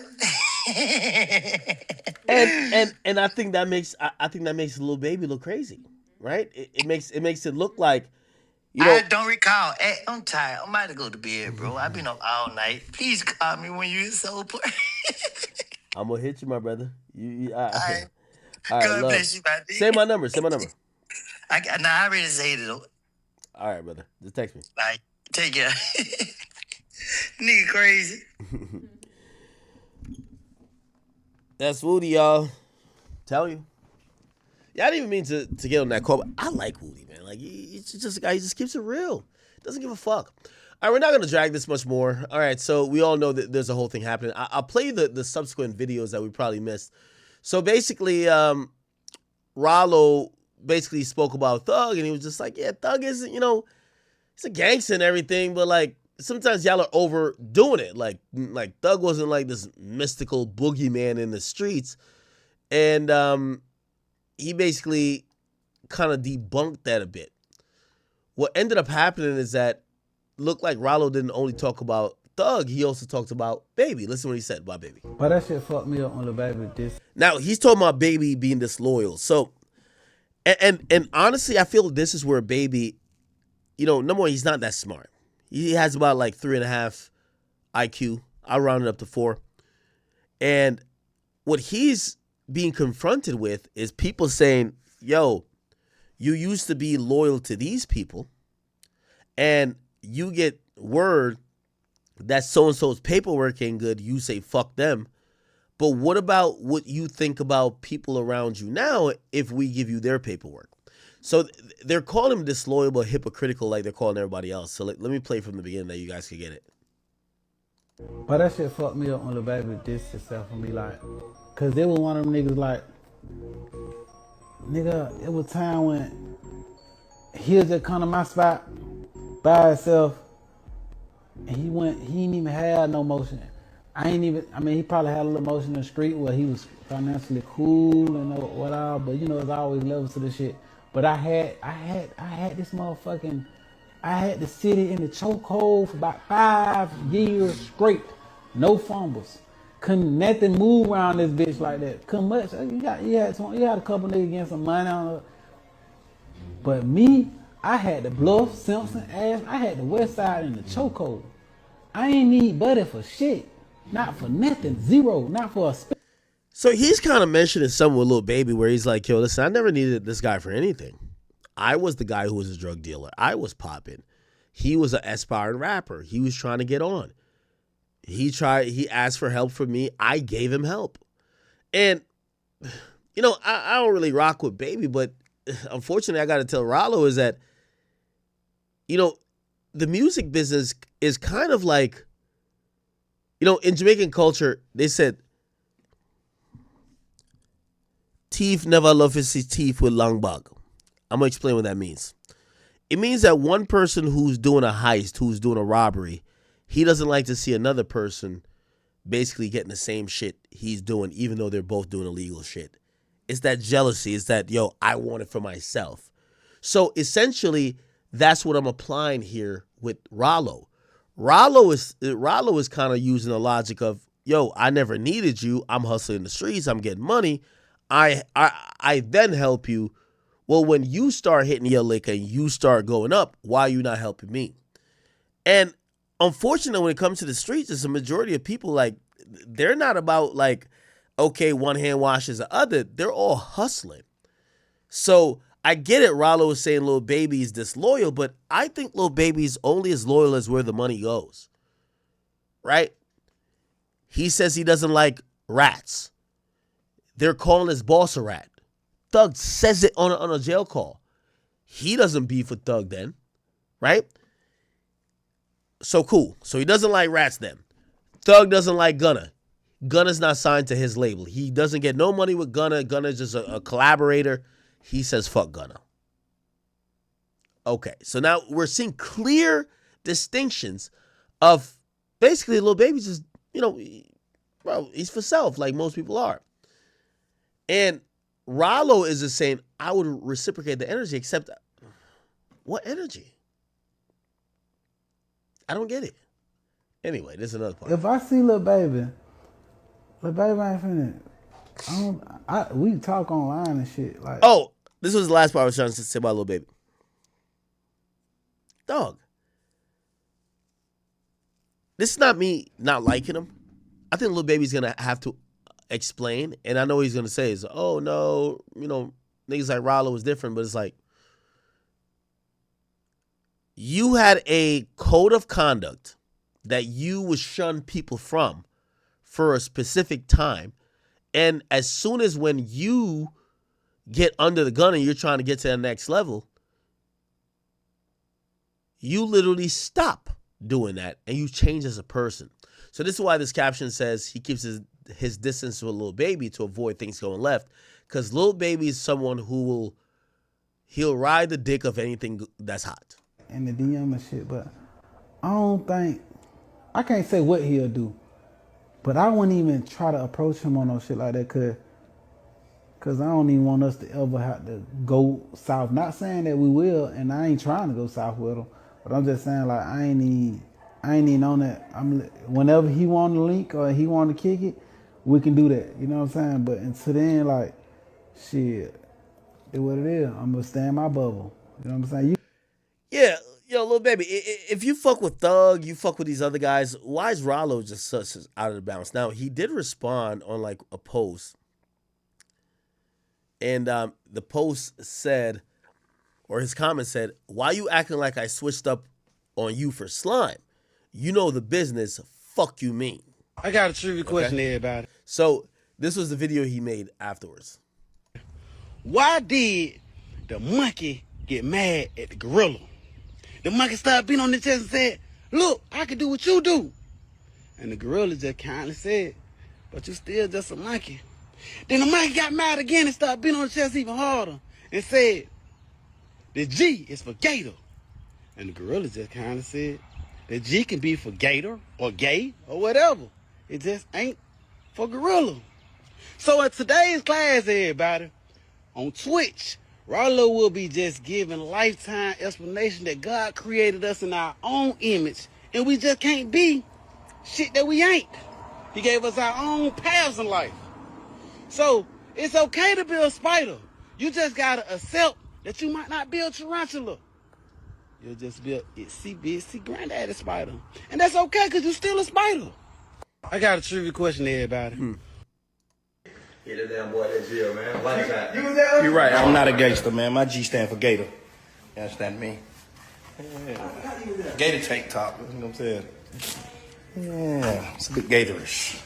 and I think that makes Lil Baby look crazy, right? It makes it look like, you know. I don't recall. Hey, I'm tired. I'm about to go to bed, bro. I've been up all night. Please call me when you're sober. I'm gonna hit you, my brother. All right. All right, God love. bless you, baby. Say my number. I already said it. All right, brother. Just text me. right. Take care. Nigga crazy. That's Woody, y'all. Tell you. Yeah, I didn't even mean to get on that call, but I like Woody, man. Like, he's just a guy. He just keeps it real. Doesn't give a fuck. All right, we're not going to drag this much more. All right, so we all know that there's a whole thing happening. I'll play the subsequent videos that we probably missed. So basically, Ralo basically spoke about Thug, and he was just like, yeah, Thug isn't, he's a gangster and everything, but like, sometimes y'all are overdoing it. Like Thug wasn't like this mystical boogeyman in the streets. And he basically kind of debunked that a bit. What ended up happening is that looked like Ralo didn't only talk about Thug, he also talked about Baby. Listen to what he said about Baby. But that shit fucked me up on the Baby. Now, he's talking about Baby being disloyal. So, and honestly, I feel this is where Baby, number one, he's not that smart. He has about like 3.5 IQ. I'll round it up to 4. And what he's being confronted with is people saying, yo, you used to be loyal to these people and you get word that so-and-so's paperwork ain't good. You say, fuck them. But what about what you think about people around you now if we give you their paperwork? So they're calling him disloyal but hypocritical like they're calling everybody else. So let me play from the beginning that you guys can get it. But that shit fucked me up on the Baby. This itself for me, like, cause they was one of them niggas like, nigga, it was time when he was just come to my spot by himself, and he didn't even have no motion. He probably had a little motion in the street where he was financially cool and whatever, but it's always levels to the shit. But I had this motherfucking, I had the city in the chokehold for about 5 years straight. No fumbles. Couldn't nothing move around this bitch like that. Couldn't much. You had a couple niggas getting some money on her. But me, I had the Bluff, Simpson, ass. I had the West Side in the chokehold. I ain't need Buddy for shit. Not for nothing. Zero. Not for a So he's kind of mentioning something with Lil Baby where he's like, yo, listen, I never needed this guy for anything. I was the guy who was a drug dealer. I was popping. He was an aspiring rapper. He was trying to get on. He asked for help from me. I gave him help. And, I don't really rock with Baby, but unfortunately I got to tell Ralo is that, the music business is kind of like, in Jamaican culture, they said, thief never love his teeth with long bag. I'm going to explain what that means. It means that one person who's doing a heist, who's doing a robbery, he doesn't like to see another person basically getting the same shit he's doing, even though they're both doing illegal shit. It's that jealousy. It's that, yo, I want it for myself. So essentially, that's what I'm applying here with Ralo. Ralo is kind of using the logic of, yo, I never needed you. I'm hustling in the streets. I'm getting money. I then help you. Well, when you start hitting your lick and you start going up, why are you not helping me? And unfortunately, when it comes to the streets, it's a majority of people, like, they're not about, like, okay, one hand washes the other. They're all hustling. So I get it. Ralo is saying Lil Baby is disloyal, but I think Lil Baby's only as loyal as where the money goes. Right? He says he doesn't like rats. They're calling his boss a rat. Thug says it on a jail call. He doesn't beef with Thug then. Right? So cool. So he doesn't like rats then. Thug doesn't like Gunna. Gunna's not signed to his label. He doesn't get no money with Gunna. Gunna's just a collaborator. He says fuck Gunna. Okay, so now we're seeing clear distinctions of basically Lil Baby just, bro, he's for self like most people are. And Ralo is just saying, I would reciprocate the energy, except what energy? I don't get it. Anyway, this is another part. If I see Lil Baby ain't finna. We talk online and shit. Like, oh, this was the last part I was trying to say about Lil Baby. Dog. This is not me not liking him. I think Lil Baby's gonna have to explain, and I know what he's gonna say is, oh no, niggas like Ralo was different, but it's like, you had a code of conduct that you would shun people from for a specific time. And as soon as when you get under the gun and you're trying to get to the next level, you literally stop doing that and you change as a person. So this is why this caption says he keeps his distance with Lil Baby to avoid things going left. Because Lil Baby is someone who he'll ride the dick of anything that's hot. And the DM and shit, but I can't say what he'll do. But I wouldn't even try to approach him on no shit like that, cause I don't even want us to ever have to go south. Not saying that we will, and I ain't trying to go south with him, but I'm just saying, like, I ain't even on that. Whenever he want to link or he want to kick it, we can do that. You know what I'm saying? But until then, like, shit, it what it is. I'm gonna stay in my bubble. You know what I'm saying? Yeah. Yo, Lil Baby, if you fuck with Thug, you fuck with these other guys, why is Ralo just such out of the bounds? Now, he did respond on, like, a post. And the post said, or his comment said, why you acting like I switched up on you for slime? You know the business, fuck you mean. I got a trivia question to everybody. So, this was the video he made afterwards. Why did the monkey get mad at the gorilla? The monkey started beating on the chest and said, look, I can do what you do. And the gorilla just kindly said, but you still just a monkey. Then the monkey got mad again and started beating on the chest even harder and said, the G is for gator. And the gorilla just kindly said, the G can be for gator or gay or whatever. It just ain't for gorilla. So in today's class, everybody, on Twitch, Ralo will be just giving lifetime explanation that God created us in our own image, and we just can't be shit that we ain't. He gave us our own paths in life. So it's okay to be a spider. You just gotta accept that you might not be a tarantula. You'll just be a itsy granddaddy spider. And that's okay, because you're still a spider. I got a trivia question to everybody. Yeah, that damn boy that jail, man. Lifetime. You're right. I'm not a gangster, man. My G stand for Gator. You understand me? Yeah. Gator tank top. You know what I'm saying? Yeah. It's a bit Gatorish.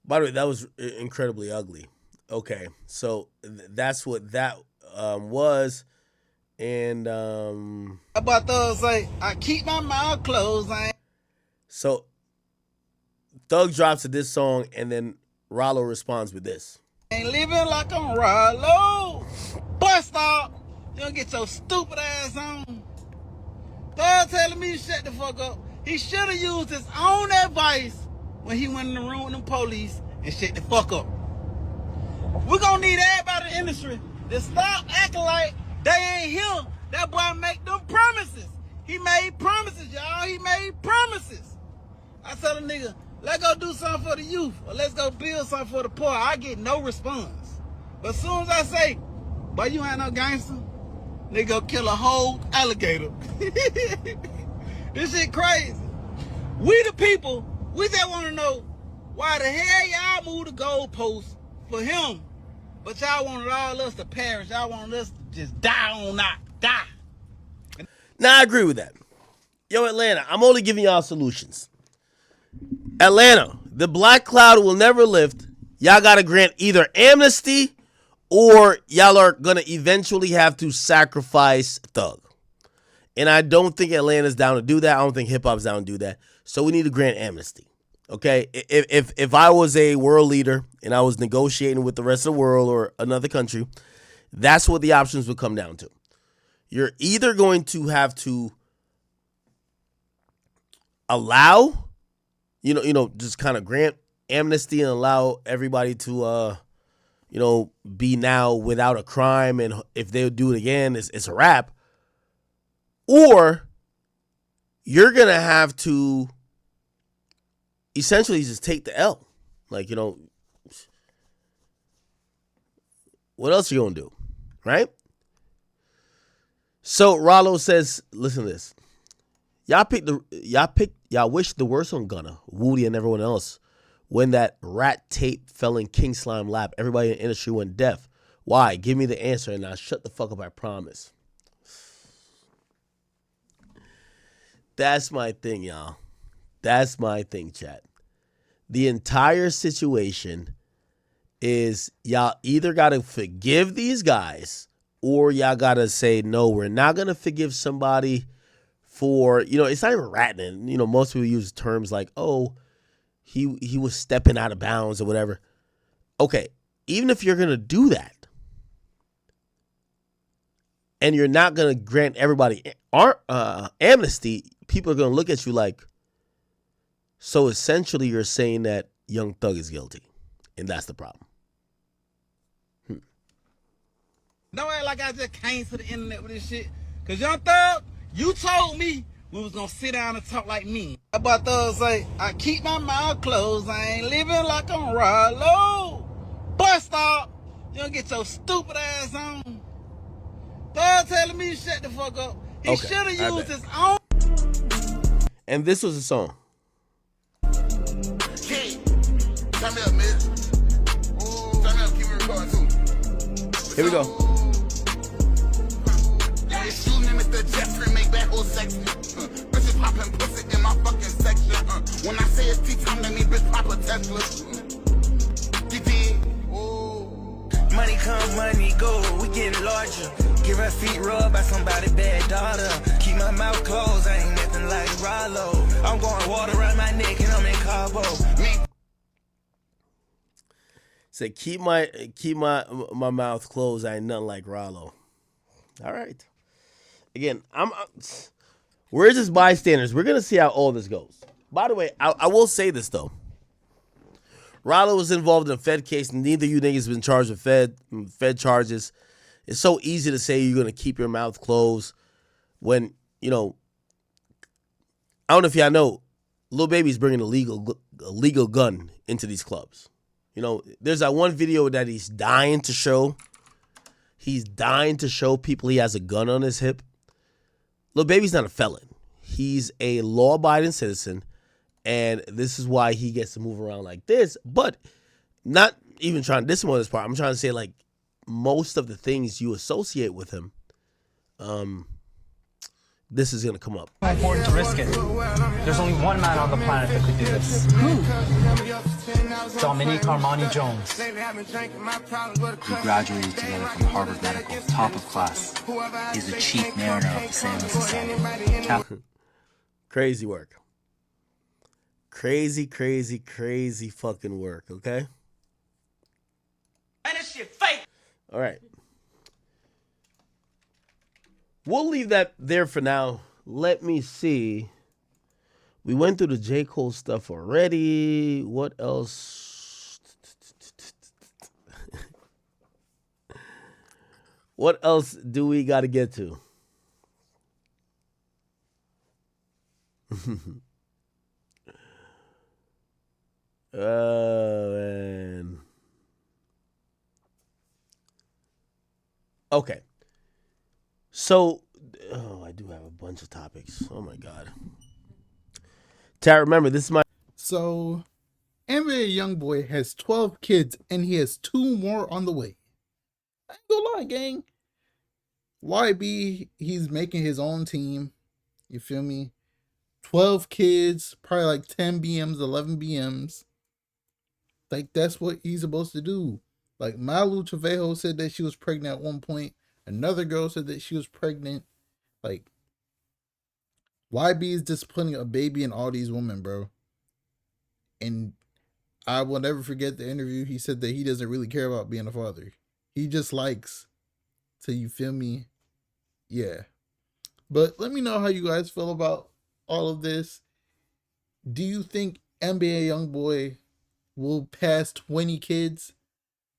By the way, that was incredibly ugly. Okay, so that's what that was. And About those say, I keep my mouth closed. So Thug drops to this song, and then Ralo responds with this. Ain't living like I'm Ralo. Bust up. You don't get your stupid ass on. Thug telling me to shut the fuck up. He should have used his own advice when he went in the room with them police and shut the fuck up. We're gonna need everybody in the industry to stop acting like they ain't here. That boy make them promises. He made promises, y'all. He made promises. I tell a nigga, let's go do something for the youth, or let's go build something for the poor. I get no response. But as soon as I say, boy, you ain't no gangster, they go kill a whole alligator. This shit crazy. We the people, we just want to know why the hell y'all moved the goalposts for him, but y'all wanted all us to perish. Y'all wanted us to just die on not die. Now, I agree with that. Yo, Atlanta, I'm only giving y'all solutions. Atlanta, the black cloud will never lift. Y'all got to grant either amnesty or y'all are going to eventually have to sacrifice Thug. And I don't think Atlanta's down to do that. I don't think hip-hop's down to do that. So we need to grant amnesty. Okay? If I was a world leader and I was negotiating with the rest of the world or another country, that's what the options would come down to. You're either going to have to allow, just kind of grant amnesty and allow everybody to, be now without a crime. And if they do it again, it's a wrap. Or you're going to have to essentially just take the L. Like, what else are you going to do? Right? So Ralo says, listen to this. Y'all wish the worst on Gunna, Woody, and everyone else. When that rat tape fell in King Slime lap, everybody in the industry went deaf. Why? Give me the answer and I'll shut the fuck up, I promise. That's my thing, y'all. That's my thing, chat. The entire situation is y'all either got to forgive these guys or y'all got to say, no, we're not going to forgive somebody for, it's not even ratting. Most people use terms like, oh, he was stepping out of bounds or whatever. Okay, even if you're going to do that and you're not going to grant everybody amnesty, people are going to look at you like, so essentially you're saying that Young Thug is guilty. And that's the problem. Don't act like I just came to the internet with this shit. Because Young Thug, you told me we was going to sit down and talk like me. About Thug say, I keep my mouth closed. I ain't living like I'm Ralo. Bust stop. You don't get your stupid ass on. Thug telling me to shut the fuck up. He should have used his own. And this was a song. Kid, turn me up, man. Turn me up, keep me recording too. Here we go. Shooting in Mr. Jeffrey, make that whole section. Bitches popping pussy in my fucking section. When I say it's T-time, that means bitch pop a Tesla. Money come, money go, we getting larger. Get my feet rubbed by somebody's bad daughter. Keep my mouth closed, I ain't nothing like Ralo. I'm going water around my neck and I'm in Cabo. Say keep my mouth closed, I ain't nothing like Ralo. All right. Again, we're just bystanders. We're gonna see how all this goes. By the way, I will say this though. Ralo was involved in a Fed case. Neither of you niggas been charged with Fed charges. It's so easy to say you're going to keep your mouth closed when, I don't know if y'all know, Lil Baby's bringing a legal gun into these clubs. There's that one video that he's dying to show. He's dying to show people he has a gun on his hip. Lil Baby's not a felon. He's a law-abiding citizen. And this is why he gets to move around like this. But not even trying to diss him on this part. I'm trying to say, like, most of the things you associate with him, this is going to come up. It's important to risk it. There's only one man on the planet that could do this. Who? Dominique Armani Jones. We graduated together from Harvard Medical, top of class. He's the chief mariner of the Sailing Society. Crazy work. Crazy fucking work, okay? And this shit fake. All right. We'll leave that there for now. Let me see. We went through the J. Cole stuff already. What else? What else do we got to get to? Oh, man. Okay. So, I do have a bunch of topics. Oh, my God. Tara, remember, this is my... So, NBA YoungBoy has 12 kids, and he has 2 more on the way. I ain't gonna lie, gang. YB, he's making his own team. You feel me? 12 kids, probably like 10 BMs, 11 BMs. Like, that's what he's supposed to do. Like, Malu Trevejo said that she was pregnant at one point. Another girl said that she was pregnant. Like, YB is just putting a baby in all these women, bro. And I will never forget the interview. He said that he doesn't really care about being a father. He just likes to, you feel me? Yeah. But let me know how you guys feel about all of this. Do you think NBA YoungBoy will pass 20 kids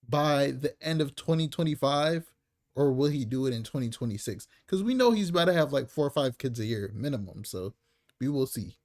by the end of 2025? Or will he do it in 2026? Because we know he's about to have like 4 or 5 kids a year minimum. So we will see.